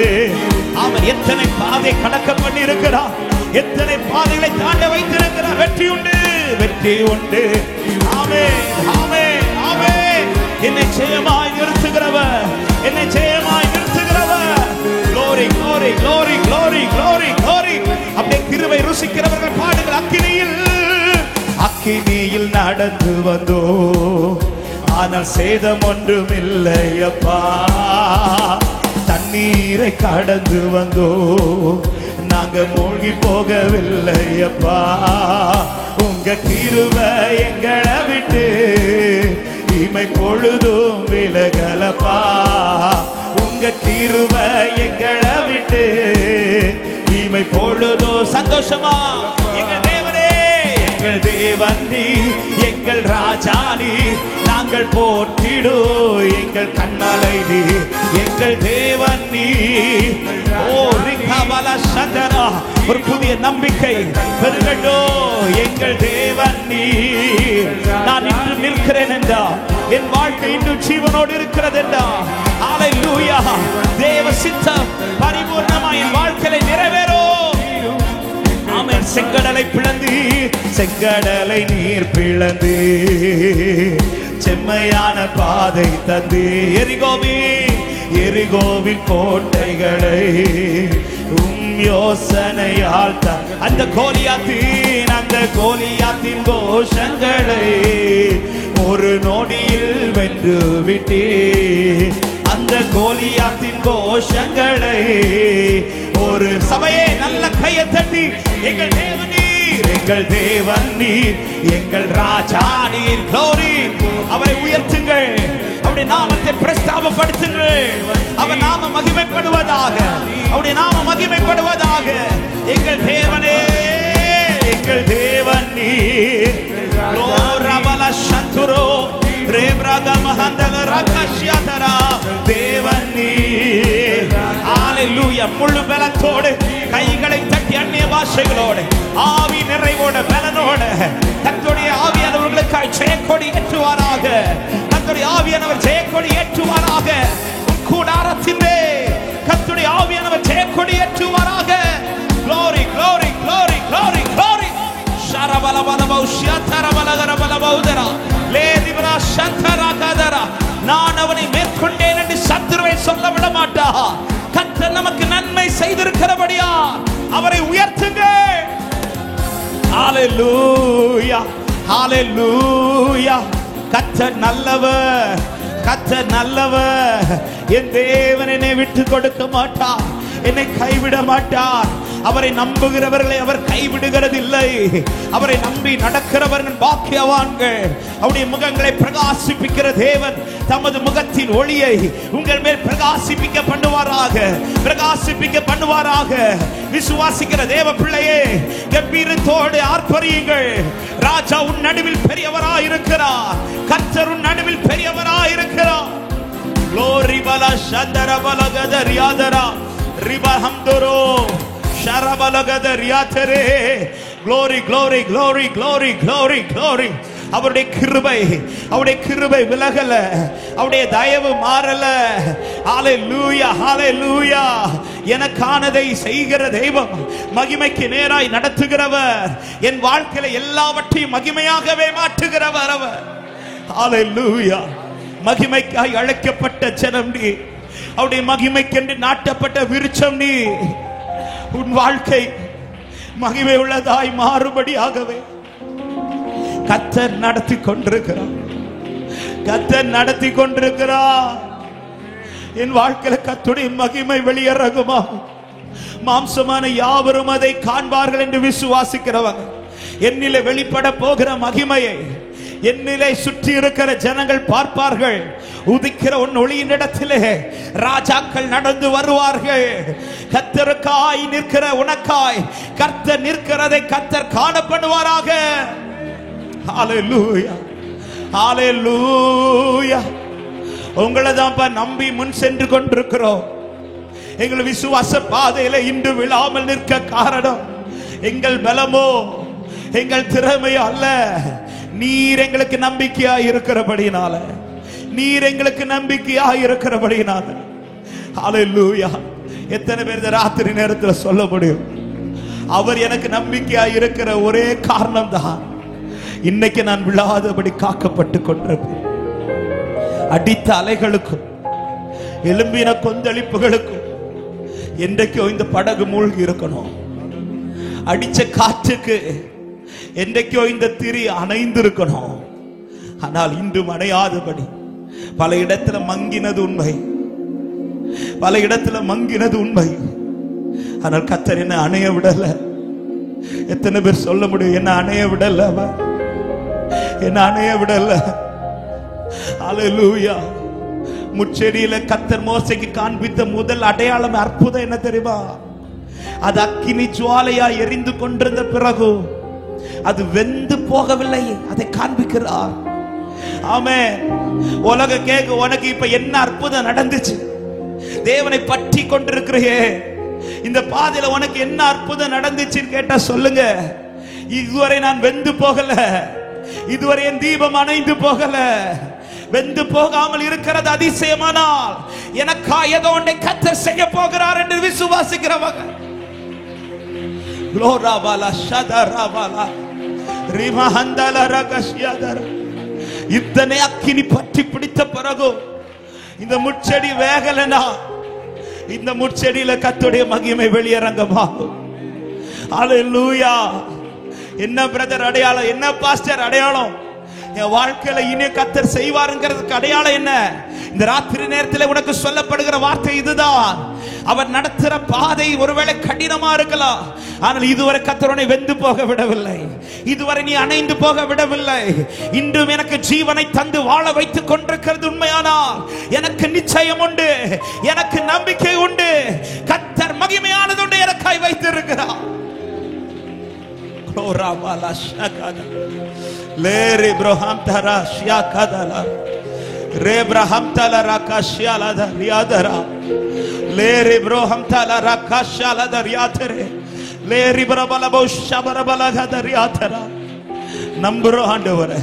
அவன் எத்தனை பாதை கடக்க பண்ணி இருக்கிறார், எத்தனை பாதைகளை தாண்ட வைத்திருக்கிறார். வெற்றி உண்டு, வெற்றி உண்டு. ஆமென், ஆமென், ஆமென். என்னை ஜெயமாய் நிறுத்துகிறவர், என்னை ஜெயமாய் நிறுத்துகிறவர். glory, glory, glory, glory, glory, glory. அப்படியே கிருபை ருசிக்கிறவர்கள் பாடுங்கள். அக்கினியில், அக்கினியில் நடந்து வந்தோ, ஆனால் சேதம் ஒன்றும் இல்லையப்பா. தண்ணீரை கடந்து வந்தோ, நாங்க மூழ்கி போகவில்லையப்பா. உங்க கிருபை எங்களை விட்டு இமை பொழுதும் விலகலப்பா. உங்க கிருபை எங்களை விட்டு இமை பொழுதும். சந்தோஷமா எங்கள் தேவனே, எங்கள் தேவன் நீ, எங்கள் ராஜா நீ, நாங்கள் போற்றிடோ எங்கள் கண்ணாலை நீ, எங்கள் தேவன் நீ. ஓ ரிகவல சந்தரா. ஒரு புதிய நம்பிக்கை பெருகட்டோ. எங்கள் தேவன் நீ. நான் இன்று நிற்கிறேன் என்றா, என் வாழ்க்கை இன்று ஜீவனோடு இருக்கிறது என்றா. ஹல்லேலூயா. தேவ சித்தம் பரிபூர்ணமாய் என் வாழ்க்கையை நிறைவேறோ. ஆமென். செங்கடலை பிளந்து, செங்கடலை நீர் பிளந்து செம்மையான பாதை தந்து, எரிகோவின் கோட்டைகளை யோசனையால் அந்த கோலியாத்தின் கோஷங்களை ஒரு நொடியில் வென்று விட்டே. அந்த கோலியாத்தின் கோஷங்களை ஒரு சபையே நல்ல கையை தட்டி, எங்கள் தேவன் நீர், எங்கள் தேவன் நீர், எங்கள் ராஜா நீர். glory. அவரை உயர்த்துங்கள், அவருடைய நாமத்தை பிரஸ்தாபப்படுத்துங்கள். அவர் நாம மகிமைப்படுவதாக, அவருடைய நாம மகிமைப்படுவதாக. எங்கள் தேவனே, எங்கள் தேவன் நீர். தேவன் நீர். ஹல்லேலூயா. முழு பலத்தோடு கைகளை தட்டி அந்நிய பாஷைகளோடு ஆவி நிறைவோடு பலனோடு கர்த்தருடைய ஆவியானவர்களுக்காய் ஜெயக்கொடி ஏற்றுவாராக. கர்த்தருடைய ஆவியானவர் ஜெயக்கொடி ஏற்றுவாராக. கூடாரத்திலே கர்த்தருடைய ஆவியானவர் Jayakodi ஏற்றுவாராக. glory, glory, glory, glory, glory. நான் அவனை மேற்கொண்டேன் என்று சத்துருவை சொல்ல விட மாட்டா. கர்த்தர் நமக்கு நன்மை செய்திருக்கிறபடியா அவரை உயர்த்துங்கள். ஹalleluya ஹalleluya. கர்த்தர் நல்லவர், கர்த்தர் நல்லவர். என் தேவன் என்னை விட்டு கொடுக்க மாட்டார், என்னை கைவிட மாட்டார். அவரை நம்புகிறவர்களை அவர் கைவிடுகிறதில்லை. அவரை நம்பி நடக்கிறவர்கள் பாக்கியவான்கள். அவருடைய முகங்களை பிரகாசிப்பிக்கிற தேவன் தமது முகத்தின் ஒளியை உங்கள் மேல் பிரகாசிப்பிக்க பண்ணுவாராக, பிரகாசிப்பிக்க பண்ணுவாராக. விசுவாசிக்கிற தேவ பிள்ளையே, கம்பீரத்தோடு ஆர்ப்பரியுங்கள். ராஜா உன் நடுவில் பெரியவராய் இருக்கிறார், கர்த்தர் உன் நடுவில் பெரியவராய் இருக்கிறார். glory bala shandara bala gadar yadara ribahamdoro glory glory glory glory glory glory. அவருடைய கிருபை, அவருடைய கிருபை விலகல, அவருடைய தயவு மாறல. ஹalleluya ஹalleluya. எனக்கானதை செய்கிற தெய்வம், மகிமைக்கு நேராய் நடத்துகிறவர், என் வாழ்க்கையில எல்லாவற்றையும் மகிமையாகவே மாற்றுகிறவர் அவர். ஹalleluya. மகிமைக்காய் அழைக்கப்பட்ட ஜனம் நீ, அவருடைய மகிமைக்கென்று நாட்டப்பட்ட விருட்சம் நீ. உன் வாழ்க்கை மகிமை உள்ளதாய் மாறுபடியாகவே கர்த்தர் நடத்தி கொண்டிருக்கிறார், கர்த்தர் நடத்தி கொண்டிருக்கிறார். என் வாழ்க்கையில கர்த்தருடைய மகிமை வெளியேறகுமா, மாம்சமான யாவரும் அதை காண்பார்கள் என்று விசுவாசிக்கிறவங்க என்னிலே வெளிப்பட போகிற மகிமையை என்னிலே சுற்றி இருக்கிற ஜனங்கள் பார்ப்பார்கள். உதிக்கிற உன் ஒளியின் இடத்திலே ராஜாக்கள் நடந்து வருவார்கள். கர்த்தருக்காய் நிற்கிற உனக்காய் கர்த்தர் நிற்கிறதை கர்த்தர் காண பண்ணுவாராக. ஹalleluya ஹalleluya. உங்களை தான் நம்பி முன் சென்று கொண்டிருக்கிறோம். எங்கள் விசுவாச பாதையில இன்று விழாமல் நிற்க காரணம் எங்கள் பலமோ எங்கள் திறமையோ அல்ல, நீர் எங்களுக்கு நம்பிக்கையா இருக்கிறபடினால, நீர் எங்களுக்கு நம்பிக்கையா இருக்கிறபடினால. ஹalleluya. எத்தனை பேர் இந்த ராத்திரி நேரத்தில் சொல்ல முடியும், அவர் எனக்கு நம்பிக்கையா இருக்கிற ஒரே காரணம் தான் இன்னைக்கு நான் விழாதபடி காக்கப்பட்டு கொண்டிருப்பேன். அடித்த அலைகளுக்கும் எலும்பின கொந்தளிப்புகளுக்கும் என்றைக்கோ இந்த படகு மூழ்கி இருக்கணும். அடிச்ச காற்றுக்கு என்றைக்கோ இந்த திரி அணைந்து இருக்கணும். ஆனால் இன்றும் அணையாதபடி பல இடத்துல மங்கினது உண்மை, பல இடத்துல மங்கினது உண்மை. ஆனால் கர்த்தர் என்ன அணைய விடல. எத்தனை பேர் சொல்ல முடியும், என்ன அணைய விடல, என்ன அணைய விடல. ஹalleluya. முச்செடியில கர்த்தர் மோசேக்கு காண்பித்த முதல் அடையாளம், அற்புதம் என்ன தெரியுமா? அது அக்கினி ஜுவாலையா எரிந்து கொண்டிருந்த பிறகு அது வெந்து போகவில்லை, அதை காண்பிக்கிறார். ஆமென். உலக கேக்கு உனக்கு இப்ப என்ன அற்புதம் நடந்துச்சு? தேவனை பற்றி கொண்டிருக்கிறையே, இந்த பாதையில உனக்கு என்ன அற்புதம் நடந்துச்சுன்னு கேட்டா சொல்லுங்க. இதுவரை நான் வெந்து போகல, இதுவரை என் தீபம் அணைந்து போகல. வெந்து போகாமல் இருக்கிறது அதிசயமானால் எனக்கா ஏதோ ஒன்றை கர்த்தர் செய்ய போகிறார் என்று விசுவாசிக்கிறவங்க. இத்தனை அக்கினி பற்றி பிடித்த பிறகு இந்த முட்செடி வேகலனா இந்த முட்செடியில கர்த்தருடைய மகிமை வெளியரங்கமாகும். ஹalleluya. என்ன பிரதர் அடையாளம், என்ன பாஸ்டர் அடையாளம்? என் வாழ்க்கையில இனி கர்த்தர் செய்வாருங்கிறதுக்கு அடையாளம் என்ன? இந்த ராத்திரி நேரத்தில் உனக்கு சொல்லப்படுகிற வார்த்தை இதுதான். அவர் நடத்துற பாதை ஒருவேளை கடினமா இருக்கலாம், ஆனால் இதுவரை கர்த்தர் உன்னை வெந்து போக விடவில்லை, இதுவரை நீ அணைந்து போக விடவில்லை. இன்றும் எனக்கு ஜீவனை தந்து வாழ வைத்துக் கொண்டிருக்கிறது உண்மையானால் எனக்கு நிச்சயம் உண்டு, எனக்கு நம்பிக்கை உண்டு. கர்த்தர் மகிமையானது உண்டு எனக்காய் வைத்திருக்கிறார். லேரி ப்ரோஹாம் தரா ஷியா கதலா Rebraham tala rakashala dariadara. Leri broham tala rakashala dariatere. Leri brabala bosha brabala dariatera. Nambro ஆண்டவரே,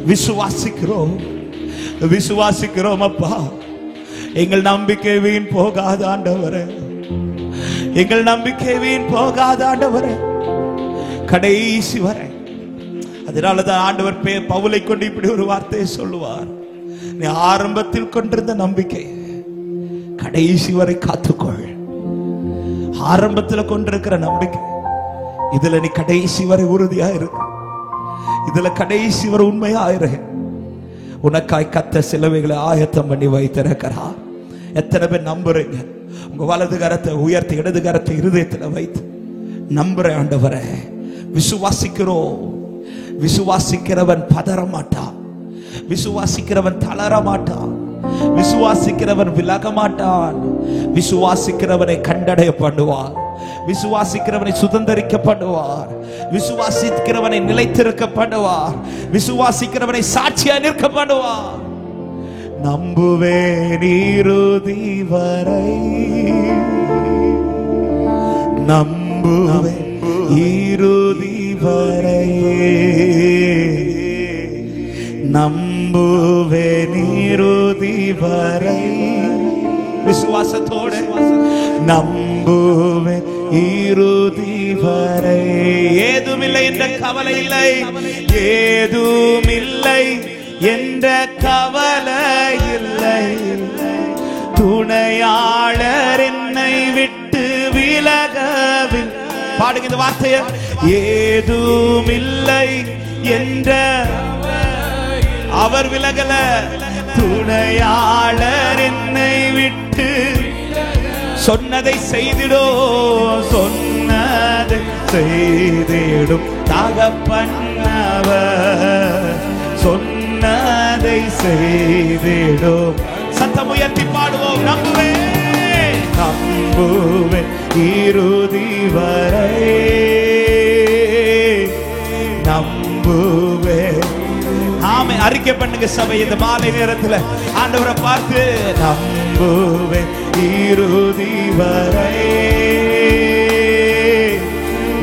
விசுவாசிக்கிறோம், விசுவாசிக்கிறோம் அப்பா. எங்கள் நம்பிக்கை வீண் போகாத ஆண்டவரே, எங்கள் நம்பிக்கை வீண் போகாத ஆண்டவரே, கடைசி வரை. அதனாலதான் ஆண்டவர் பவுலை கொண்டு இப்படி ஒரு வார்த்தையை சொல்லுவார், நீ ஆரம்பத்தில் கொண்டிருந்த நம்பிக்கை கடைசி வரை காத்துக்கொள். ஆரம்பத்தில் கொண்டிருக்கிற நம்பிக்கை இதுல நீ கடைசி வரை உறுதியாயிரு, இதுல கடைசி வரை உண்மையாயிரு. உனக்காய் கர்த்தர் சிலுவைகளை ஆயத்தம் பண்ணி வைத்திருக்கிறார். எத்தனை பேர் நம்புறீங்க? உங்க வலது கரத்தை உயர்த்தி இடது கரத்தை இருதயத்தில் வைத்து நம்புறேன் ஆண்டவரே, விசுவாசிக்கிறோம். விசுவாசிக்கிறவன் பதற மாட்டான், விசுவாசிக்கிறவன் தளர மாட்டான், விசுவாசிக்கிறவன் விலக மாட்டான். விசுவாசிக்கிறவனை கண்டடைய பண்ணுவார், விசுவாசிக்கிறவனை சுதந்தரிக்க பண்ணுவார், விசுவாசிக்கிறவனை நிலைத்திருக்க பண்ணுவார், விசுவாசிக்கிறவனை சாட்சியா நிற்க பண்ணுவார். நம்புவேன் இறுதி வரை, நம்புவேன் இறுதி வரை, நம்புவேன் இறுதி வரை. விசுவாசத்தோடு நம்புவேன் இறுதி வரை. ஏதுமில்லை என்ற கவலை இல்லை, ஏதுமில்லை என்ற கவலை இல்லை. துணையாளர் என்னை விட்டு விலகவில். பாடுங்க இந்த வார்த்தையை. ஏதுமில்லை என்ற அவர் விலகல, துணையாளர் என்னை விட்டு சொன்னதை செய்திடோ, சொன்னதை செய்திடும் தகப்பன்னவர், சொன்னதை செய்திடும். சத்தம் உயர்த்தி பாடுவோம். நம்புவேன், நம்புவேன் இறுதி வரை, நம்புவேன். ஆமென். அறிக்கை பண்ணுங்க சபை இந்த மாலை நேரத்தில் ஆண்டவரை பார்த்து. நம்புவேன் இறுதி வரை,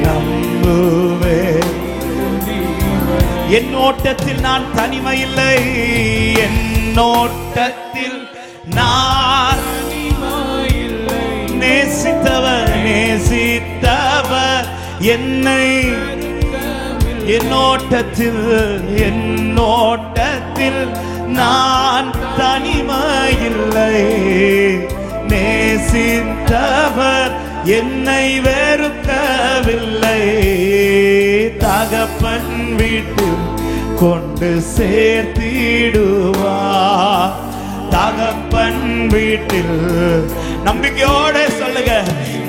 நம்புவேன். என் ஓட்டத்தில் நான் தனிமை இல்லை, என் ஓட்டத்தில் நான் நேசித்தவர், நேசித்தவர் என்னை. என் ஓட்டத்தில், என் ஓட்டத்தில் நான் தனிமையில்லை, நேசித்தவர் என்னை வெறுக்கவில்லை. தகப்பன் வீட்டில் கொண்டு சேர்த்திடுவார், தகப்பன் வீட்டில். நம்பிக்கையோட சொல்லுங்க.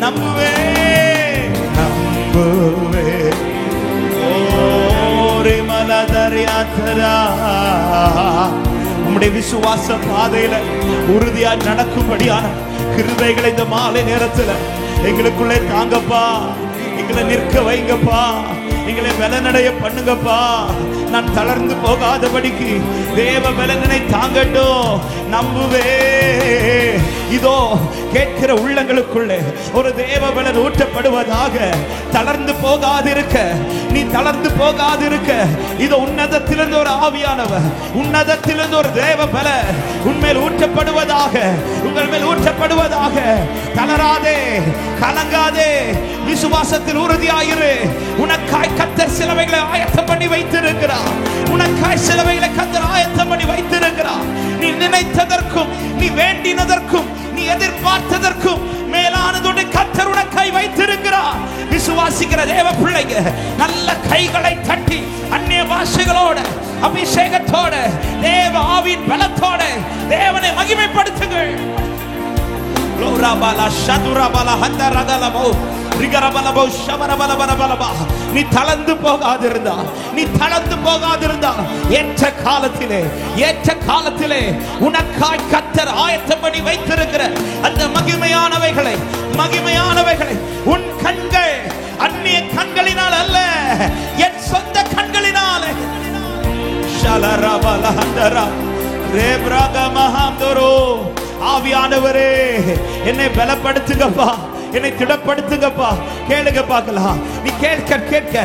நம்புவே, நம்புவே. உம்முடைய விசுவாச பாதையில உறுதியா நடக்கும்படியான கிருபைகளை இந்த மாலை நேரத்தில் எங்களுக்குள்ளே தாங்கப்பா, எங்களை நிற்க வைங்கப்பா, எங்களை பலனடைய பண்ணுங்கப்பா. நான் தளர்ந்து போகாதபடிக்கு தேவ பலனை தாங்கட்டும். நம்புவே. இதோ கேட்கிற உள்ளங்களுக்குள்ளே ஒரு தேவ பலன் ஊற்றப்படுவதாக. தளர்ந்து போகாதிருக்க, நீ தளர்ந்து போகாதிருக்க. இதோ உன்னதத்திலிருந்து ஒரு ஆவியானவர், உன்னதத்திலிருந்து ஒரு தேவ பல உன்மேல் ஊற்றப்படுவதாக, உங்கள் மேல் ஊற்றப்படுவதாக. தளராதே, கலங்காதே, விசுவாசத்தில் உறுதியாயிரு. உனக்காய் கர்த்தர் சிலுவைகளை ஆயத்தம் பண்ணி வைத்திருக்கிறார், உனக்காய் சிலுவைகளை கர்த்தர் ஆயத்தம் பண்ணி வைத்திருக்கிறார். நீ நினைத்ததற்கும், நீ வேண்டினதற்கும், நீ எதிர்பார்த்ததற்கும் மேலானதோடு கர்த்தர் உனக்காய் வைத்திருக்கிறார். விசுவாசிக்கிற தேவ பிள்ளைங்க நல்ல கைகளை தட்டி அந்நிய பாஷைகளோட, அபிஷேகத்தோட, தேவ ஆவியின் பலத்தோட தேவனை மகிமைப்படுத்துங்கள். நீ தளர்ந்து போகாதிருந்தா, நீ தளர்ந்து போகாதிருந்தா ஏற்ற காலத்திலே, ஏற்ற காலத்திலே உனக்காய் கர்த்தர் ஆயத்தம் பண்ணி வைத்திருக்கிற அந்த மகிமையானவைகளை, மகிமையானவைகளை உன் கண்கள் அந்நிய கண்களினால் அல்ல, என் சொந்த கண்களினாலே. ஆவியானவரே என்னை பலப்படுத்துங்கப்பா, என்னை திடப்படுத்துங்கப்பா. கேளுங்க பார்க்கலாம். நீ கேட்க கேட்க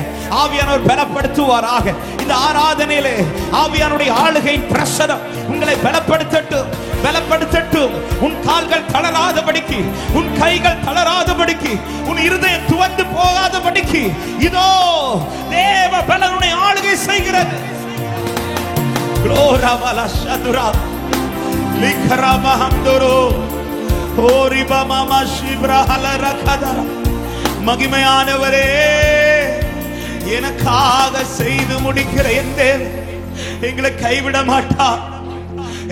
ஆவியானவர் பலப்படுத்துவாராக. இந்த ஆராதனையிலே ஆவியானுடைய ஆளுகையின் பிரசனம் உங்களை பலப்படுத்தட்டும், பலப்படுத்தட்டும். உன் கால்கள் தளராதபடிக்கு, உன் கைகள் தளராதபடிக்கு, உன் இருதயம் துவந்து போகாதபடிக்கு இதோ தேவ பலனுடைய ஆளுகை செய்கிறது. க்ளோரவல ஷதுரா லிக்ரமஹம்துரு ஓரிபமம ஷிப்ரஹல ரகதர. மகிமையானவரே எனக்காக செய்து முடிக்கிற என் தேவன் எங்களை கைவிட மாட்டார்.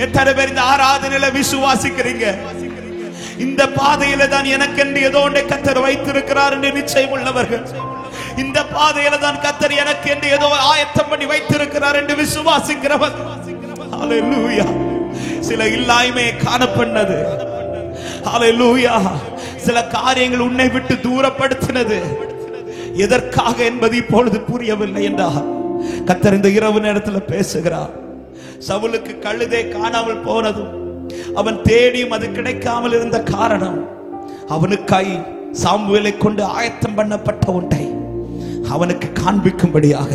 எத்தனை பேர் இந்த ஆராதனையில விசுவாசிக்கிறீங்க? இந்த பாதையில தான் எனக்கென்று ஏதோ ஒன்றை கர்த்தர் வைத்திருக்கிறார் என்று நிச்சயம் உள்ளவர்கள், இந்த பாதையில தான் கர்த்தர் எனக்கு என்று ஏதோ ஆயத்தம் பண்ணி வைத்திருக்கிறார் என்று விசுவாசிக்கிறவர். ஹல்லேலூயா. சில இல்லாய்மை காணப்பட்டது. ஹல்லேலூயா. சில காரியங்கள் உன்னை விட்டு தூரப்படுத்தினது. எதற்காக என்பது இப்பொழுது புரியவில்லை என்றால் கர்த்தர் இந்த இரவு நேரத்தில் பேசுகிறார். சவுலுக்கு கழுதை காணாமல் போனதும் அவன் தேடியும் அது கிடைக்காமல் இருந்த காரணம், அவனுக்காய் சாமுவேலை கொண்டு ஆயத்தம் பண்ணப்பட்ட ஒன்றை அவனுக்கு காண்பிக்கும்படியாக,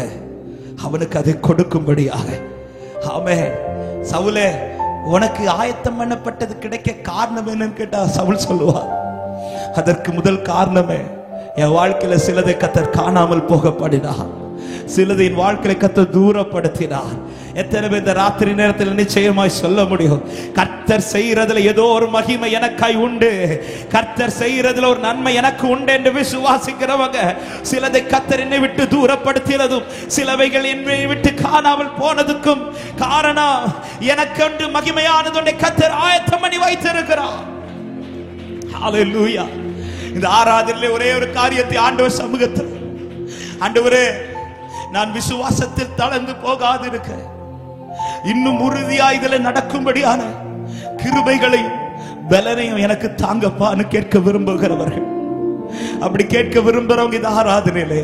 அவனுக்கு அதை கொடுக்கும்படியாக. ஆமென். சவுலே, உனக்கு ஆயத்தம் பண்ணப்பட்டது கிடைக்க காரணம் என்னன்னு கேட்டா சவுல் சொல்லுவார், அதற்கு முதல் காரணமே என் வாழ்க்கையில சிலதை கர்த்தர் காணாமல் போகப்படினார், சிலதை என் வாழ்க்கையில கர்த்தர் தூரப்படுத்தினார். எத்தனை பேர் இந்த ராத்திரி நேரத்தில் நிச்சயமாய் சொல்ல முடியும், கர்த்தர் செய்யறதுல ஏதோ ஒரு மகிமை எனக்காய் உண்டு, கர்த்தர் செய்யறதுல ஒரு நன்மை எனக்கு உண்டு என்று விசுவாசிக்கிறவங்க, சிலதை கர்த்தர் என்னை விட்டு தூரப்படுத்தினதும் சிலவைகள் என்னை விட்டு காணாமல் போனதுக்கும் காரணம் எனக்கு மகிமையானது கர்த்தர் ஆயத்தம் பண்ணி வைத்திருக்கிறார். ஹல்லேலூயா. இந்த ஆராதனையிலே ஒரே ஒரு காரியத்தை ஆண்டவர் சமூகத்தில், ஆண்டவரே நான் விசுவாசத்தில் தளர்ந்து போகாது இருக்க இன்னும் உறுதியா இதுல நடக்கும்படியான கிருபைகளையும் பலனையும் எனக்கு தாங்கப்பான்னு கேட்க விரும்புகிறவர்கள், அப்படி கேட்க விரும்புறவங்க இந்த ஆராதனையிலே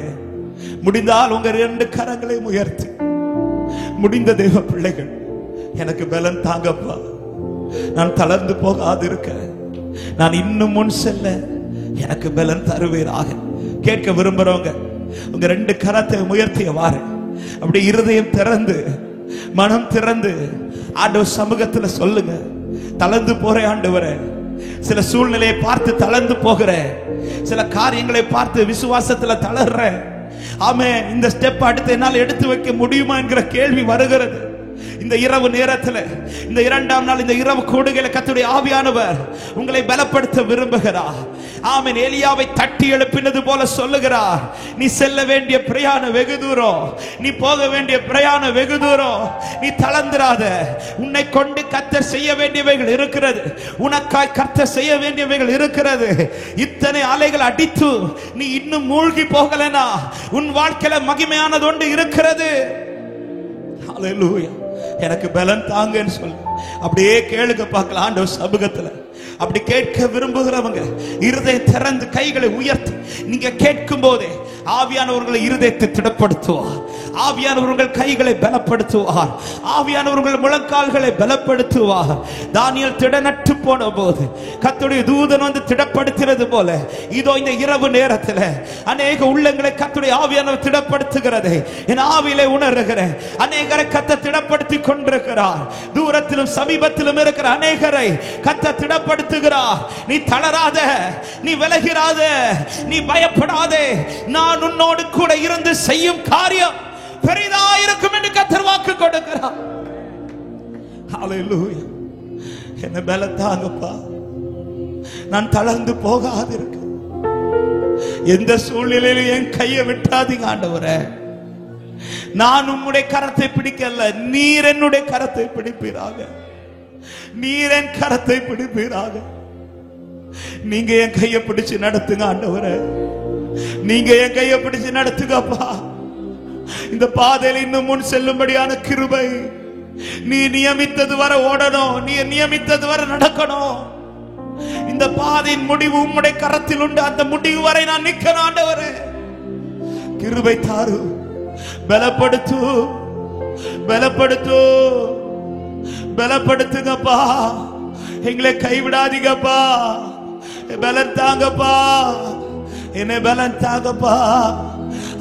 முடிந்தால் உங்க 2 கரங்களை உயர்த்தி, முடிந்த தேவ பிள்ளைகள் எனக்கு பலன் தாங்கப்பா, நான் தளர்ந்து போகாது இருக்க, நான் இன்னும் முன் செல்ல எனக்கு பலன் தருவீராக கேட்க விரும்புறவங்க உங்க 2 கரத்தை உயர்த்தியவாறு அப்படி இருதயம் திறந்து மனம் திறந்து ஆண்டவர் சமூகத்துல சொல்லுங்க. தளர்ந்து போற ஆண்டவரே, சில சூழ்நிலையை பார்த்து தளர்ந்து போகிற, சில காரியங்களை பார்த்து விசுவாசத்துல தளர்ற, ஆமென், இந்த ஸ்டெப் அடுத்து என்னால் எடுத்து வைக்க முடியுமா என்கிற கேள்வி வருகிறது. இந்த இரவு நேரத்தில், இந்த 2ஆம் நாள், இந்த இரவு கூடுகையில கர்த்தருடைய ஆவியானவர் உங்களை பலப்படுத்த விரும்புகிறார். ஆமென். எலியாவை தட்டி எழுப்பினது போல சொல்லுகிறார், நீ செல்ல வேண்டிய பிரயாணம் வெகு தூரம், நீ போக வேண்டிய பிரயாணம் வெகு தூரம், நீ தளர்ந்திராத, உன்னை கொண்டு கர்த்தர் செய்ய வேண்டியவைகள் இருக்கிறது, உனக்காய் கர்த்தர் செய்ய வேண்டியவைகள் இருக்கிறது. இத்தனை அலைகள் அடித்து நீ இன்னும் மூழ்கி போகலனா உன் வாழ்க்கையில மகிமையானது ஒன்று இருக்கிறது. ஹல்லேலூயா. எனக்கு பலன் தாங்கன்னு சொல்லு. அப்படியே கேளுங்க பார்க்கலாம் ஆண்டவர் சமூகத்துல. அப்படி கேட்க விரும்புகிறவங்க இருதயம் திறந்து கைகளை உயர்த்தி நீங்க கேட்கும் போதே ஆவியானவர்களை இருதயத்தை திடப்படுத்துவார், ஆவியானவர்கள் கைகளை பலப்படுத்துவார், ஆவியானவர்கள் முழங்கால்களை பலப்படுத்துவார். தானியேல் திடனற்று போன போது கர்த்தருடைய தூதன் வந்து திடப்படுத்தினது போல இதோ இந்த இரவு நேரத்தில் அநேக உள்ளங்களை கர்த்தருடைய ஆவியானவர் திடப்படுத்துகிறது. என் ஆவியிலே உணர்கிறேன், அநேகரை கர்த்தர் திடப்படுத்தி கொண்டிருக்கிறார். தூரத்திலும் சமீபத்திலும் இருக்கிற அநேகரை கர்த்தர் திடப்படுத்துகிறார். நீ தளராத, நீ விலகிறாத, நீ பயப்படாதே, நான் உன்னோடு கூட இருந்து செய்யும் காரியம் பெரிதா இருக்கும் என்று கர்த்தர் வாக்கு கொடுக்கிறார். ஹல்லேலூயா. என்ன பலத்தாங்கப்பா, நான் தளர்ந்து போகாது இருக்க, எந்த சூழ்நிலையிலும் என் கையை விட்டாதீங்க ஆண்டவரே. நான் உம்முடைய கரத்தை பிடிக்கல, நீர் என்னுடைய கரத்தை பிடிப்பீராக, நீர் என் கரத்தை பிடிப்பீராக. நீங்க என் கையை பிடிச்சு நடத்துங்க ஆண்டவரே, நீங்க என் கையை பிடிச்சு நடத்துங்கப்பா. இந்த பாதையில் இன்னும் முன் செல்லும்படியான கிருபை, நீ நியமித்தது வர ஓடணும், நீ நியமித்தது வர நடக்கணும். இந்த பாதையின் முடிவு உம்முடைய கரத்தில் உண்டு, அந்த முடிவு வரை நான் நிற்கணும் ஆண்டவரே. கிருபை தாரு, பலப்படுத்து, பலப்படுத்து, பலப்படுத்துங்கப்பா. எங்களை கைவிடாதீங்கப்பா, பலன் தாங்கப்பா, என்னை பலன் தாங்கப்பா.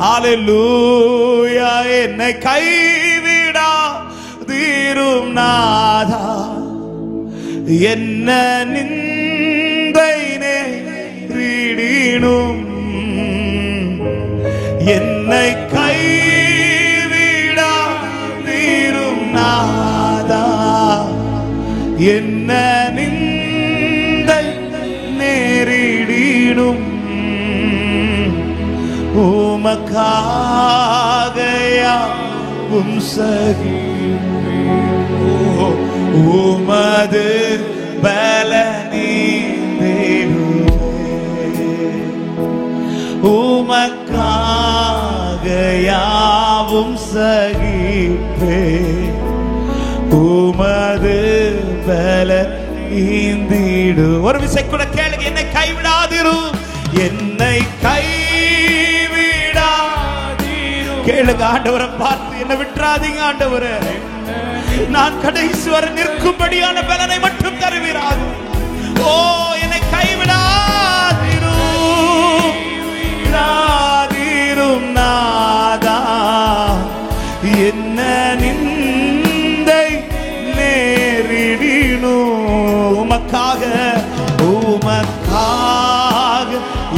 ஹல்லேலூயா. என்னை கைவிடா தீரும் நாதா, என்ன நிந்தை நேரிடினும் என்னை கைவிடா தீரும் நாதா, என்ன நிந்தை நேரிடினும் உமக்காக யாவும் சகிப்பேன். உமது பலனீந்தேடுவேன். உமக்காக யாவும் சகிப்பேன். உமது பலனீந்திடு. ஒரு விசை கூட கேளுங்க. என்னை கைவிடாதிரும், என்னை கைவிடாதிரும். கேளுங்க, ஆண்டவரை பார்த்து என்னை விட்டுறாதீங்க ஆண்டவரே, நான் கடைசி வரை நிற்கும்படியான பலனை மட்டும் தருவீராக. ஓ, என்னை கைவிடாதிரும் நாதா. என்ன நிந்தை நேரிடினும் உமக்காக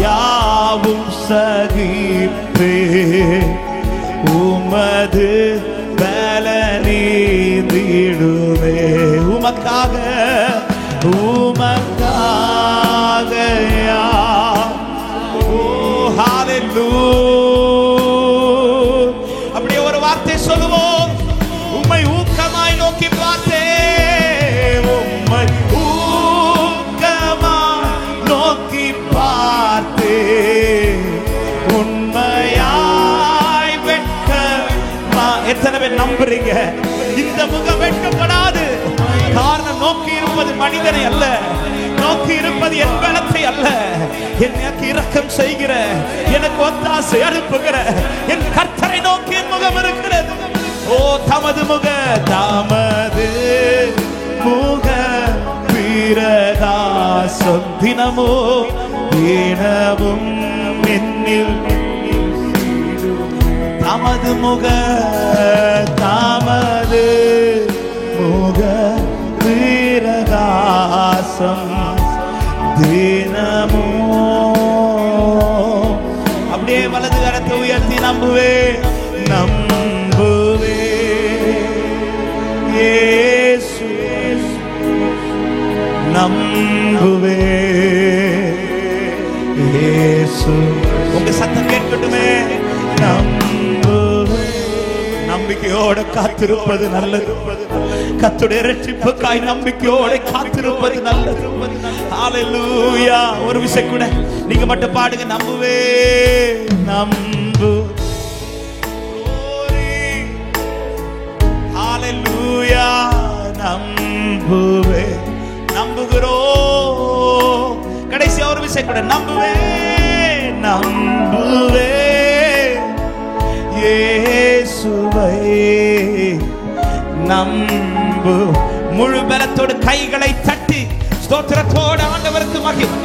யாவும் சகிப்பேன். உமது பலனீந்திடுவே. உமக்காக அப்படியே ஒரு வார்த்தை சொல்லுவோம். உம்மை ஊக்கமாய் நோக்கி பார்த்தேன். உம்மை ஊக்கமாய் நோக்கி பார்த்தேன். உண்மையாய் வெட்கமா. எத்தனை பேர் நம்புறீங்க இந்த முகம் வெட்கப்படாது? காரணம், நோக்கி இருப்பது மனிதனை அல்ல, நோக்கி இருப்பது என் பலத்தை அல்ல, எனக்கு இரக்கம் செய்கிற, எனக்கு ஒத்தாசை அனுப்புகிற என் கர்த்தரை நோக்கி என் முகம் இருக்கிறது. ஓ, தமது முக பிரகாசம் தினமும் என்னில். தமது முக பிரகாசம் தினமோ. அப்படியே வலது கரத்தை உயர்த்தி நம்புவே இயேசு, நம்புவே இயேசு. உங்க சத்தம் கேட்கட்டுமே. நம்பிக்கையோட காத்திருப்பது நல்லது. கர்த்தருடைய இரட்சிப்புக்காய் நம்பிக்கையோட காத்திருப்பது நல்லது. ஹalleluya. ஒரு விசை கூட நீங்க மட்டும் பாடுங்க. நம்புவே நம்பு. ஹalleluya. நம்புவே நம்புகிறோம். கடைசி ஒரு விசை கூட நம்புவே இயேசுவை நம்பு. முழு பலத்தோடு கைகளை தட்டி ஸ்தோத்திரத்தோடு ஆண்டவருக்கு மகிமை.